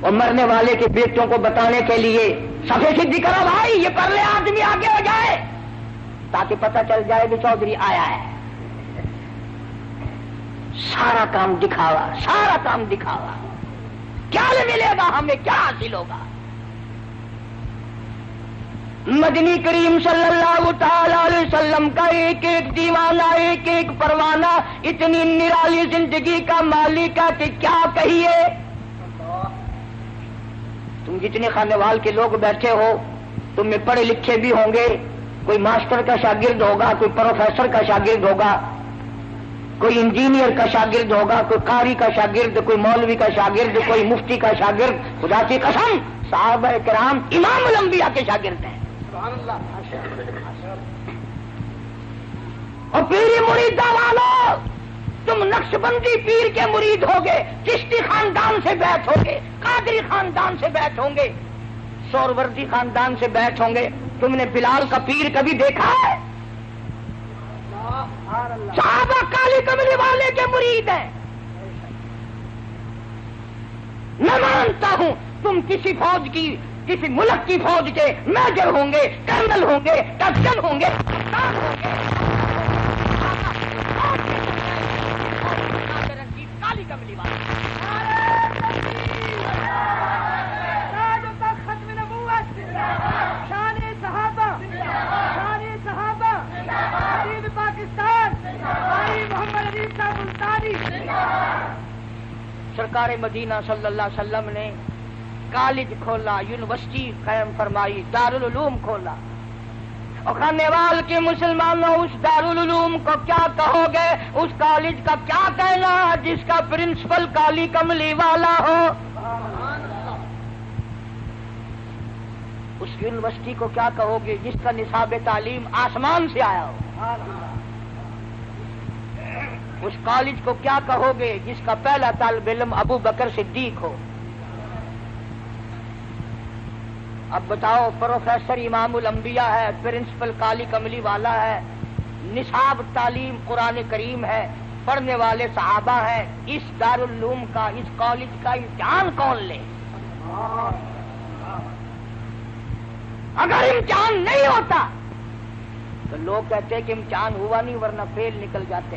اور مرنے والے کے بیٹوں کو بتانے کے لیے صفے سیدھی کرو بھائی یہ پرلے آدمی آگے ہو جائے تاکہ پتہ چل جائے کہ چودھری آیا ہے۔ سارا کام دکھاوا، سارا کام دکھاوا، کیا ملے گا ہمیں، کیا حاصل ہوگا؟ مدنی کریم صلی اللہ تعالی علیہ وسلم کا ایک ایک دیوانہ، ایک ایک پروانہ، اتنی نرالی زندگی کا مالک ہے کہ کیا کہیے۔ تم جتنے خانے وال کے لوگ بیٹھے ہو، تم میں پڑھے لکھے بھی ہوں گے، کوئی ماسٹر کا شاگرد ہوگا، کوئی پروفیسر کا شاگرد ہوگا، کوئی انجینئر کا شاگرد ہوگا، کوئی قاری کا شاگرد، کوئی مولوی کا شاگرد، کوئی مفتی کا شاگرد۔ خدا کی قسم صحابہ کرام امام الانبیاء کے شاگرد ہیں۔ اور پیری مریدہ والو، تم نقش بندی پیر کے مرید ہوگے، چشتی خاندان سے بیعت ہوگے، قادری خاندان سے بیعت ہوں گے، سوروردی خاندان سے بیعت ہوں گے۔ تم نے بلال کا پیر کبھی دیکھا ہے؟ صحابہ کالی کملی والے کے مرید ہیں۔ میں مانتا ہوں تم کسی فوج کی، کسی ملک کی فوج کے میجر ہوں گے، کرنل ہوں گے، کیپٹن ہوں گے، کپتان ہوں گے، کالی کملی والے سرکار مدینہ صلی اللہ علیہ وسلم نے کالج کھولا، یونیورسٹی قائم فرمائی، دارالعلوم کھولا۔ اور خانے وال کے مسلمانوں، اس دارالعلوم کو کیا کہو گے؟ اس کالج کا کیا کہنا جس کا پرنسپل کالی کملی والا ہو؟ اس یونیورسٹی کو کیا کہو گے جس کا نصاب تعلیم آسمان سے آیا ہو؟ اس کالج کو کیا کہو گے جس کا پہلا طالب علم ابو بکر صدیق ہو؟ اب بتاؤ، پروفیسر امام الانبیاء ہے، پرنسپل کالی کملی والا ہے، نصاب تعلیم قرآن کریم ہے، پڑھنے والے صحابہ ہیں، اس دارالعلوم کا، اس کالج کا امتحان کون لے؟ اگر امتحان نہیں ہوتا تو لوگ کہتے کہ امتحان ہوا نہیں ورنہ فیل نکل جاتے۔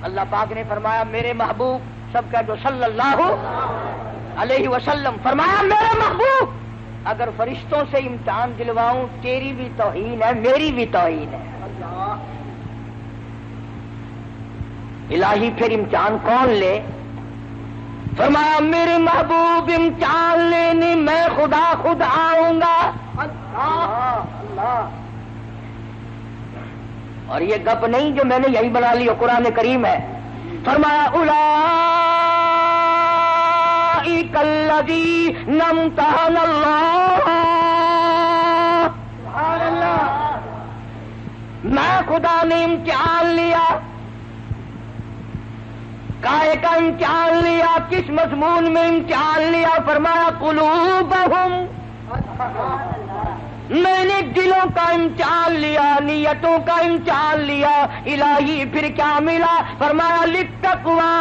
اللہ پاک نے فرمایا میرے محبوب، سب کہہ دو صلی اللہ علیہ وسلم، فرمایا میرے محبوب اگر فرشتوں سے امتحان دلواؤں تیری بھی توہین ہے، میری بھی توہین ہے۔ الہی پھر امتحان کون لے؟ فرمایا میرے محبوب امتحان لینے میں خدا خود آؤں گا۔ اور یہ گپ نہیں جو میں نے یہی بنا لی، قرآن کریم ہے۔ فرمایا اولئک الذین امتحن اللہ، میں خدا نے امتحان لیا۔ کائے کا امتحان لیا؟ کس مضمون میں امتحان لیا؟ فرمایا قلوبہم، میں نے دلوں کا امتحان لیا، نیتوں کا امتحان لیا۔ الہی پھر کیا ملا؟ فرمایا للتقوی،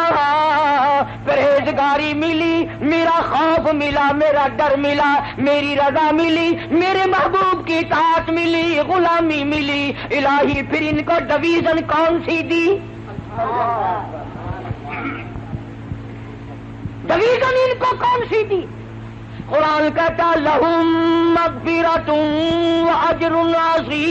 پرہیزگاری ملی، میرا خوف ملا، میرا ڈر ملا، میری رضا ملی، میرے محبوب کی اطاعت ملی، غلامی ملی۔ الہی پھر ان کو ڈویژن کون سی دی؟ ڈویژن ان کو کون سی دی؟ قرآن کہتا لہم مغفرۃ واجر عظیم،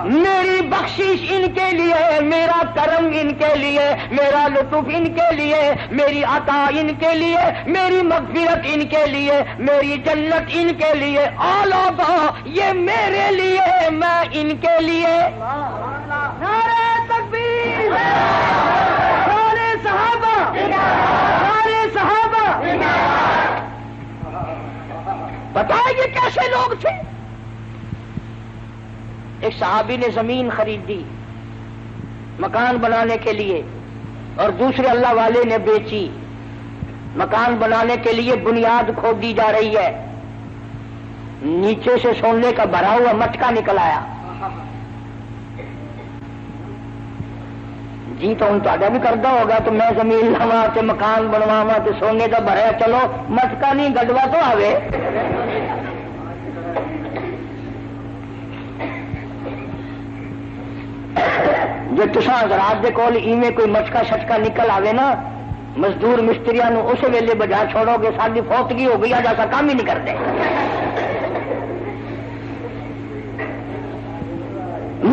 میری بخشش ان کے لیے، میرا کرم ان کے لیے، میرا لطف ان کے لیے، میری عطا ان کے لیے، میری مغفرت ان کے لیے، میری جنت ان کے لیے۔ اور لوگوں یہ میرے لیے، میں ان کے لیے۔ نعرہ تکبیر، سارے صحابہ، پتا ہے یہ کیسے لوگ تھے؟ ایک صحابی نے زمین خریدی مکان بنانے کے لیے، اور دوسرے اللہ والے نے بیچی۔ مکان بنانے کے لیے بنیاد کھودی جا رہی ہے، نیچے سے سونے کا بھرا ہوا مٹکا نکل آیا۔ جی تو ہوں تا بھی کرتا ہوگا تو میں زمین لوا تے مکان بنواوا تے سونے کا بھرا، چلو مٹکا نہیں گڈوا تو آوے۔ جو تساں حضرات دے کول ایویں کوئی مٹکا شٹکا نکل آوے نا مزدور مستریاں نو اس ویلے بجا چھوڑو گے ساری فوتگی ہو گئی آج ایسا کام ہی نہیں کرتے.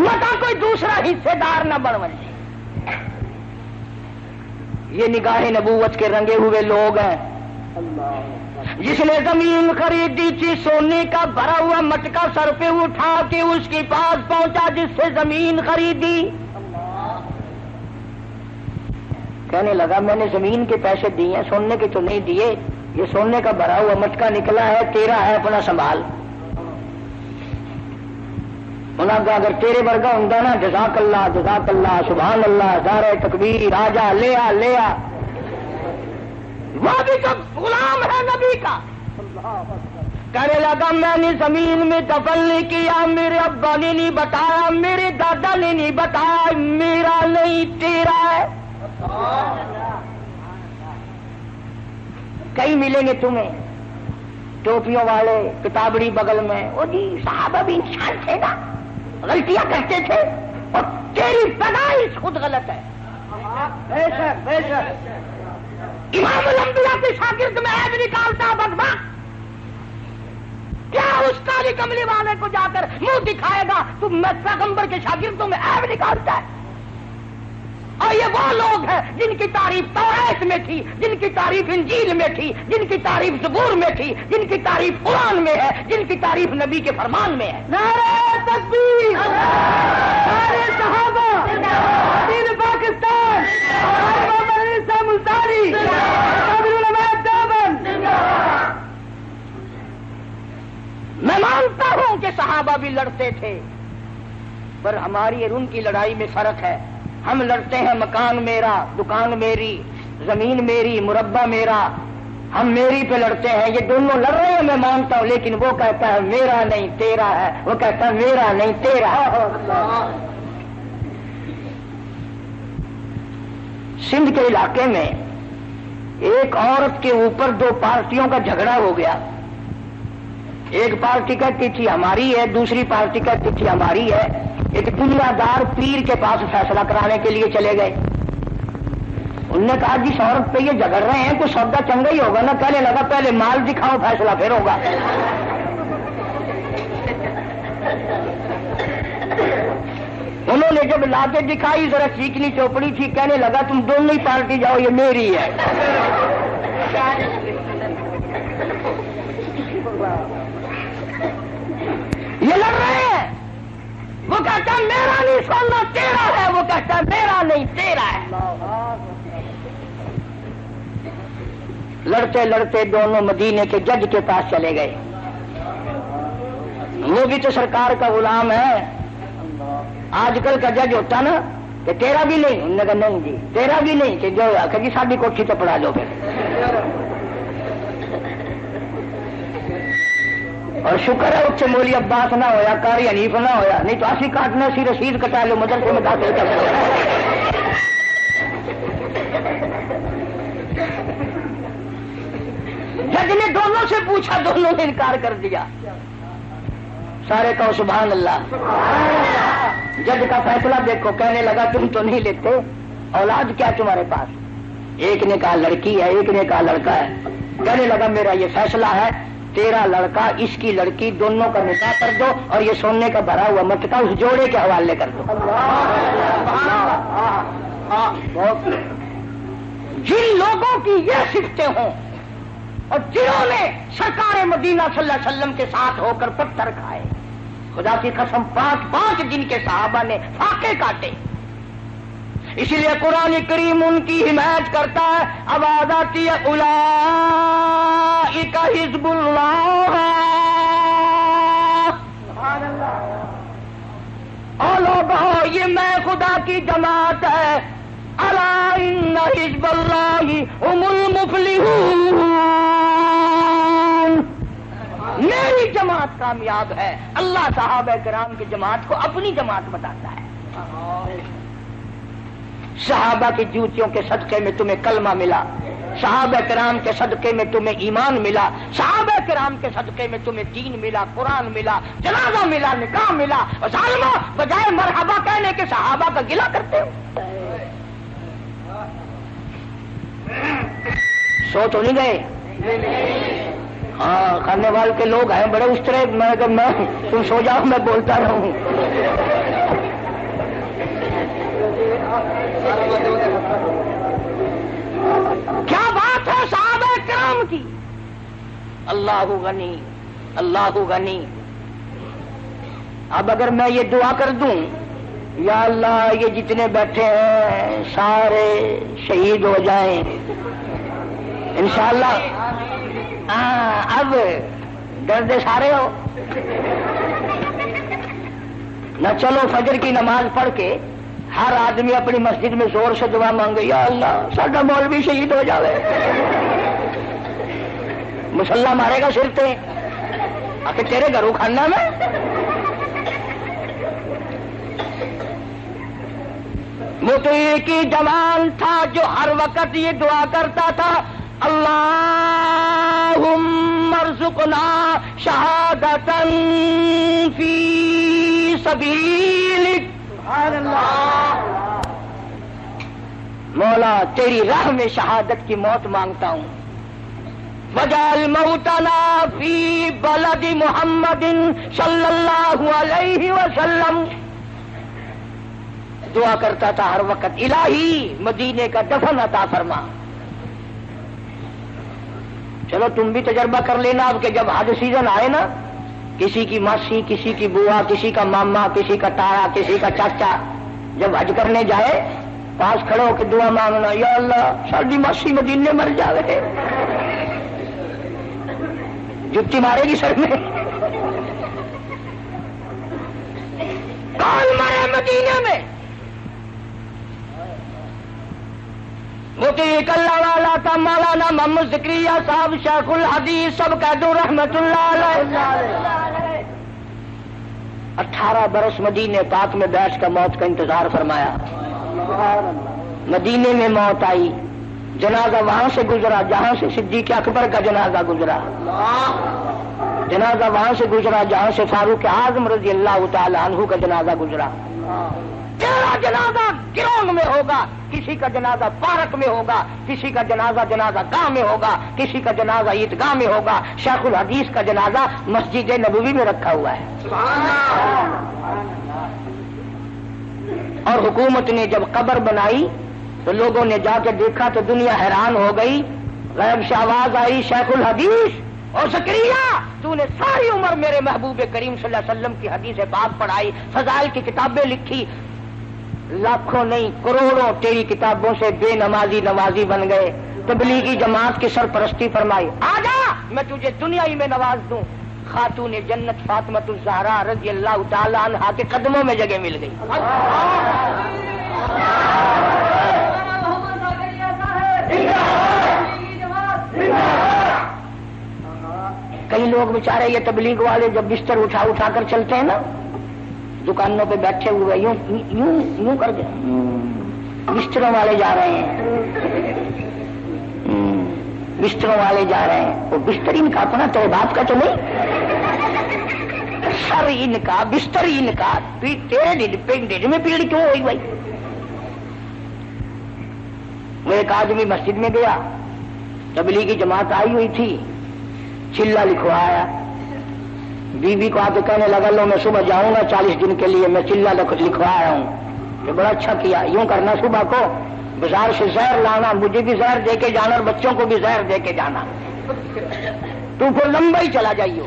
متا کوئی دوسرا حصے دار نہ بن بنے. یہ نگاہ نبوت کے رنگے ہوئے لوگ ہیں. جس نے زمین خریدی تھی سونے کا بھرا ہوا مٹکا سر پہ اٹھا کے اس کے پاس پہنچا جس سے زمین خریدی. کہنے لگا میں نے زمین کے پیسے دیے ہیں سونے کے تو نہیں دیے. یہ سونے کا بھرا ہوا مٹکا نکلا ہے تیرا ہے اپنا سنبھال. انہوں نے اگر تیرے ورگا ہوں نا جزاک اللہ سبحان اللہ دارے تکبیر آجا لیا لیا. وہ بھی تو غلام ہے نبی کا. کہنے لگا میں نے زمین میں دفن نہیں کیا, میرے ابا نے نہیں بتایا, میرے دادا نے نہیں بتایا, میرا نہیں تیرا ہے. کئی ملیں گے تمہیں ٹوپیوں والے کتابڑی بغل میں, وہ جی صحابہ بھی انسان تھے نا, غلطیاں کرتے تھے اور تیری پیدائش خود غلط ہے. امام الانبیاء کے شاگرد میں عیب نکالتا بدبخت. کیا اس کالی کملی والے کو جا کر منہ دکھائے گا تم میں پیغمبر کے شاگردوں میں عیب نکالتا ہے. اور یہ وہ لوگ ہیں جن کی تعریف توریت میں تھی, جن کی تعریف انجیل میں تھی, جن کی تعریف زبور میں تھی, جن کی تعریف قرآن میں ہے, جن کی تعریف نبی کے فرمان میں ہے. نعرہ تکبیر, نعرہ صحابہ, دین پاکستان, ملتانی, علماء دیوبند. میں مانتا ہوں کہ صحابہ بھی لڑتے تھے, پر ہماری اور ان کی لڑائی میں فرق ہے. ہم لڑتے ہیں مکان میرا, دکان میری, زمین میری, مربع میرا, ہم میری پہ لڑتے ہیں. یہ دونوں لڑ رہے ہیں میں مانتا ہوں, لیکن وہ کہتا ہے میرا نہیں تیرا ہے, وہ کہتا ہے میرا نہیں تیرا ہے. سندھ کے علاقے میں ایک عورت کے اوپر دو پارٹیوں کا جھگڑا ہو گیا. ایک پارٹی کہتی تھی ہماری ہے, دوسری پارٹی کہتی تھی ہماری ہے. ایک دنیا دار پیر کے پاس فیصلہ کرانے کے لیے چلے گئے. انہوں نے کہا جس عورت پہ یہ جھگڑ رہے ہیں کوئی سودا چنگا ہی ہوگا نا. کہنے لگا پہلے مال دکھاؤ فیصلہ پھر ہوگا. انہوں نے جب لا کے دکھائی ذرا چیکنی چوپڑی تھی, کہنے لگا تم دونوں ہی پارٹی جاؤ یہ میری ہے. یہ لڑ رہے ہیں, وہ کہتا ہے میرا نہیں سونا تیرا ہے, وہ کہتا ہے میرا نہیں تیرا ہے. لڑتے لڑتے دونوں مدینے کے جج کے پاس چلے گئے. وہ بھی تو سرکار کا غلام ہے. آج کل کا جج ہوتا نا کہ تیرا بھی نہیں, انہوں نے کہا نہیں جی تیرا بھی نہیں, کہ جو آخر جی ساری کوٹھی تو پڑھا لو پھر. اور شکر ہے اس مولی عباس نہ ہویا, قاری حنیف نہ ہویا, نہیں تو اسی کاٹنا سی رسید کٹا لو مدرسے میں داخل کر لو. جج نے دونوں سے پوچھا, دونوں نے انکار کر دیا. سارے کہو سبحان اللہ. جج کا فیصلہ دیکھو, کہنے لگا تم تو نہیں لیتے, اولاد کیا تمہارے پاس؟ ایک نے کہا لڑکی ہے, ایک نے کہا لڑکا ہے. کہنے لگا میرا یہ فیصلہ ہے, تیرا لڑکا اس کی لڑکی دونوں کا نکاح کر دو اور یہ سونے کا بھرا ہوا مٹکا اس جوڑے کے حوالے کر دو. جن لوگوں کی یہ صفتیں ہوں اور جنہوں نے سرکار مدینہ صلی اللہ علیہ وسلم کے ساتھ ہو کر پتھر کھائے, خدا کی قسم 5 جن کے صحابہ نے فاقے کاٹے. اس لیے قرآن کریم ان کی حمایت کرتا ہے. آواز آتی ہے اولئک حزب اللہ, او لوگو یہ میں خدا کی جماعت ہے. الا ان حزب اللہ هم المفلحون, میری جماعت کامیاب ہے. اللہ صحابہ کرام کی جماعت کو اپنی جماعت بتاتا ہے. صحابہ کی جوتیوں کے صدقے میں تمہیں کلمہ ملا, صحابہ کرام کے صدقے میں تمہیں ایمان ملا, صحابہ کرام کے صدقے میں تمہیں دین ملا, قرآن ملا, جنازہ ملا, نکاح ملا. اور ظالموں بجائے مرحبا کہنے کے صحابہ کا گلہ کرتے ہو. سو تو نہیں گئے؟ ہاں کرنے والے کے لوگ ہیں بڑے اس طرح، میں تم سو جاؤ میں بولتا رہوں. کیا بات ہے صحابہ کرام کی. اللہ غنی اللہ غنی. اب اگر میں یہ دعا کر دوں یا اللہ یہ جتنے بیٹھے ہیں سارے شہید ہو جائیں انشاءاللہ. اب ڈردے سارے ہو نہ. چلو فجر کی نماز پڑھ کے ہر آدمی اپنی مسجد میں زور سے دعا مانگے یا اللہ ساڈا مولوی شہید ہو جاوے. مسلح مارے گا سر تے آ کے تیرے گھروں کھانا میں. مطیع کی جوان تھا جو ہر وقت یہ دعا کرتا تھا اللہم ارزقنا شہادتا فی سبیلک. سبحان اللہ. مولا تیری راہ میں شہادت کی موت مانگتا ہوں. وجعل موتنا فی بلد محمد صلی اللہ علیہ وسلم. دعا کرتا تھا ہر وقت الہی مدینے کا دفن عطا فرما. چلو تم بھی تجربہ کر لینا اب کہ جب حج سیزن آئے نا کسی کی ماسی کسی کی بوا کسی کا ماما کسی کا تایا کسی کا چاچا جب حج کرنے جائے پاس کھڑے ہو کے دعا مانگنا یا اللہ ساری ماسی مدینے مر جاوے. جتی مارے گی سر میں. کون مرے مدینے میں؟ مطیع اللہ والا کا مولانا محمد ذکریہ صاحب شیخ الحدیث سب کہہ دوں رحمت اللہ علیہ. 18 برس مدینے پاک میں بیٹھ کر موت کا انتظار فرمایا. مدینے میں موت آئی. جنازہ وہاں سے گزرا جہاں سے صدیق اکبر کا جنازہ گزرا. جنازہ وہاں سے گزرا جہاں سے فاروق اعظم رضی اللہ تعالی عنہ کا جنازہ گزرا. تیرا جنازہ گراؤنڈ میں ہوگا کسی کا جنازہ پارک میں ہوگا کسی کا جنازہ گاہ میں ہوگا کسی کا جنازہ عیدگاہ میں ہوگا. شیخ الحدیث کا جنازہ مسجد نبوی میں رکھا ہوا ہے. اور حکومت نے جب قبر بنائی تو لوگوں نے جا کے دیکھا تو دنیا حیران ہو گئی. غیب سے آواز آئی شیخ الحدیث اور زکریا تو نے ساری عمر میرے محبوب کریم صلی اللہ علیہ وسلم کی حدیث پاک پڑھائی فضائل کی کتابیں لکھی. لاکھوں نہیں کروڑوں تیری کتابوں سے بے نمازی نوازی بن گئے. تبلیغی جماعت کی سرپرستی فرمائی. آجا میں تجھے دنیا ہی میں نواز دوں. خاتون جنت فاطمۃ الزہرا رضی اللہ تعالی عنہا کے قدموں میں جگہ مل گئی. کئی لوگ بیچارے یہ تبلیغ والے جب بستر اٹھا اٹھا کر چلتے ہیں نا دکانوں پہ بیٹھے ہوئے یوں یوں یوں کر کے بستروں والے جا رہے ہیں بستروں والے جا رہے ہیں. وہ بستر ان کا اپنا تو باپ کا تو نہیں. سر ان کا بستر ان کا ڈیڑھ میں پیڑ کیوں ہوئی بھائی. وہ ایک آدمی مسجد میں گیا تبلیغی جماعت آئی ہوئی تھی چلا لکھوایا. بیوی کو آ کے کہنے لگا لو میں صبح جاؤں گا 40 دن کے لیے میں چلا لکھوایا ہوں. کہ بڑا اچھا کیا. یوں کرنا صبح کو بازار سے زہر لانا مجھے بھی زہر دے کے جانا اور بچوں کو بھی زہر دے کے جانا. تو پھر لمبا ہی چلا جائیے.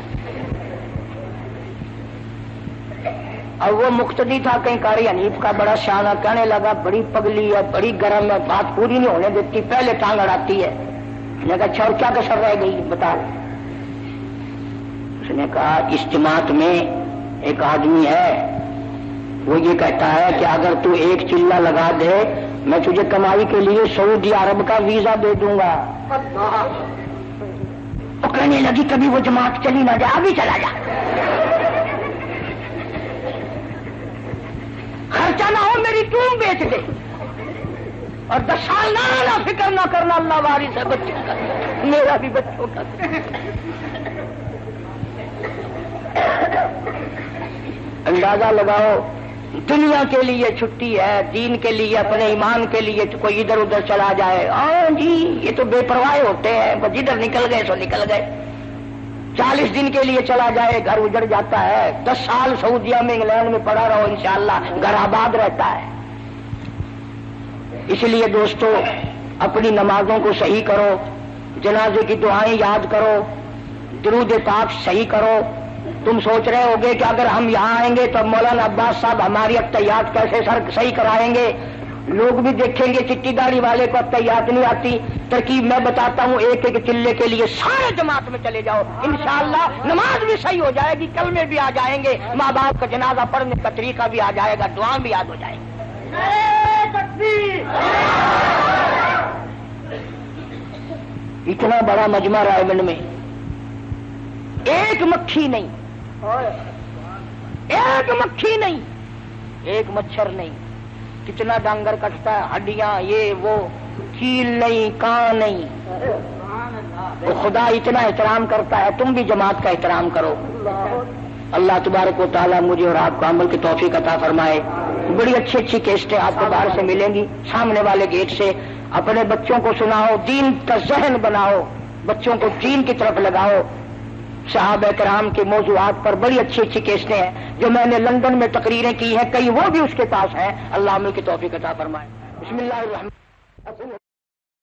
اور وہ مقتدی تھا کہیں قاری حنیف کا بڑا شانہ کہنے لگا بڑی پگلی ہے بڑی گرم ہے بات پوری نہیں ہونے دیتی پہلے ٹانگ اڑاتی ہے. میں نے کہا اچھا اور کیا کسر رہ گئی بتا. اس نے کہا اجتماعت میں ایک آدمی ہے وہ یہ کہتا ہے کہ اگر تو ایک چلا لگا دے میں تجھے کمائی کے لیے سعودی عرب کا ویزا دے دوں گا. وہ کہنے لگی کبھی وہ جماعت چلی نہ جائے ابھی چلا جا. خرچہ نہ ہو میری ٹوم بیچ دے اور 10 سال نہ فکر نہ کرنا اللہ وارث ہے بچوں کا میرا بھی بچوں کا. اندازہ لگاؤ دنیا کے لیے چھٹی ہے، دین کے لیے، اپنے ایمان کے لیے تو کوئی ادھر ادھر چلا جائے، ہاں جی یہ تو بے پرواہ ہوتے ہیں، بس جدھر نکل گئے سو نکل گئے۔ 40 دن کے لیے چلا جائے گھر اجڑ جاتا ہے، 10 سال سعودیہ میں انگلینڈ میں پڑا رہو انشاءاللہ گھر آباد رہتا ہے۔ اس لیے دوستو اپنی نمازوں کو صحیح کرو، جنازے کی دعائیں یاد کرو، درود پاک صحیح کرو۔ تم سوچ رہے ہوگے کہ اگر ہم یہاں آئیں گے تو مولانا عباس صاحب ہماری اطیات کیسے صحیح کرائیں گے؟ لوگ بھی دیکھیں گے چٹی داڑھی والے کو اطیات نہیں آتی۔ ترکیب میں بتاتا ہوں، ایک ایک چلے کے لیے سارے جماعت میں چلے جاؤ، انشاءاللہ نماز بھی صحیح ہو جائے گی، کلمے بھی آ جائیں گے، ماں باپ کا جنازہ پڑھنے کا طریقہ بھی آ جائے گا، دعا بھی یاد ہو جائے گی۔ اتنا بڑا مجمع رائے میں ایک مکھی نہیں، ایک مکھی نہیں، ایک مچھر نہیں، کتنا ڈانگر کٹتا ہے، ہڈیاں یہ وہ، کیل نہیں، کان نہیں، تو خدا اتنا احترام کرتا ہے، تم بھی جماعت کا احترام کرو۔ اللہ تبارک و تعالیٰ مجھے اور آپ کو عمل کی توفیق عطا فرمائے۔ بڑی اچھی اچھی کیسٹیں آپ کو باہر سے ملیں گی، سامنے والے گیٹ سے اپنے بچوں کو سناؤ، دین کا ذہن بناؤ، بچوں کو دین کی طرف لگاؤ۔ صحابہ کرام کے موضوعات پر بڑی اچھی اچھی کیسٹیں ہیں جو میں نے لندن میں تقریریں کی ہیں، کئی وہ بھی اس کے پاس ہیں۔ اللہ عمل کی توفیق عطا فرمائے۔ بسم اللہ الرحمن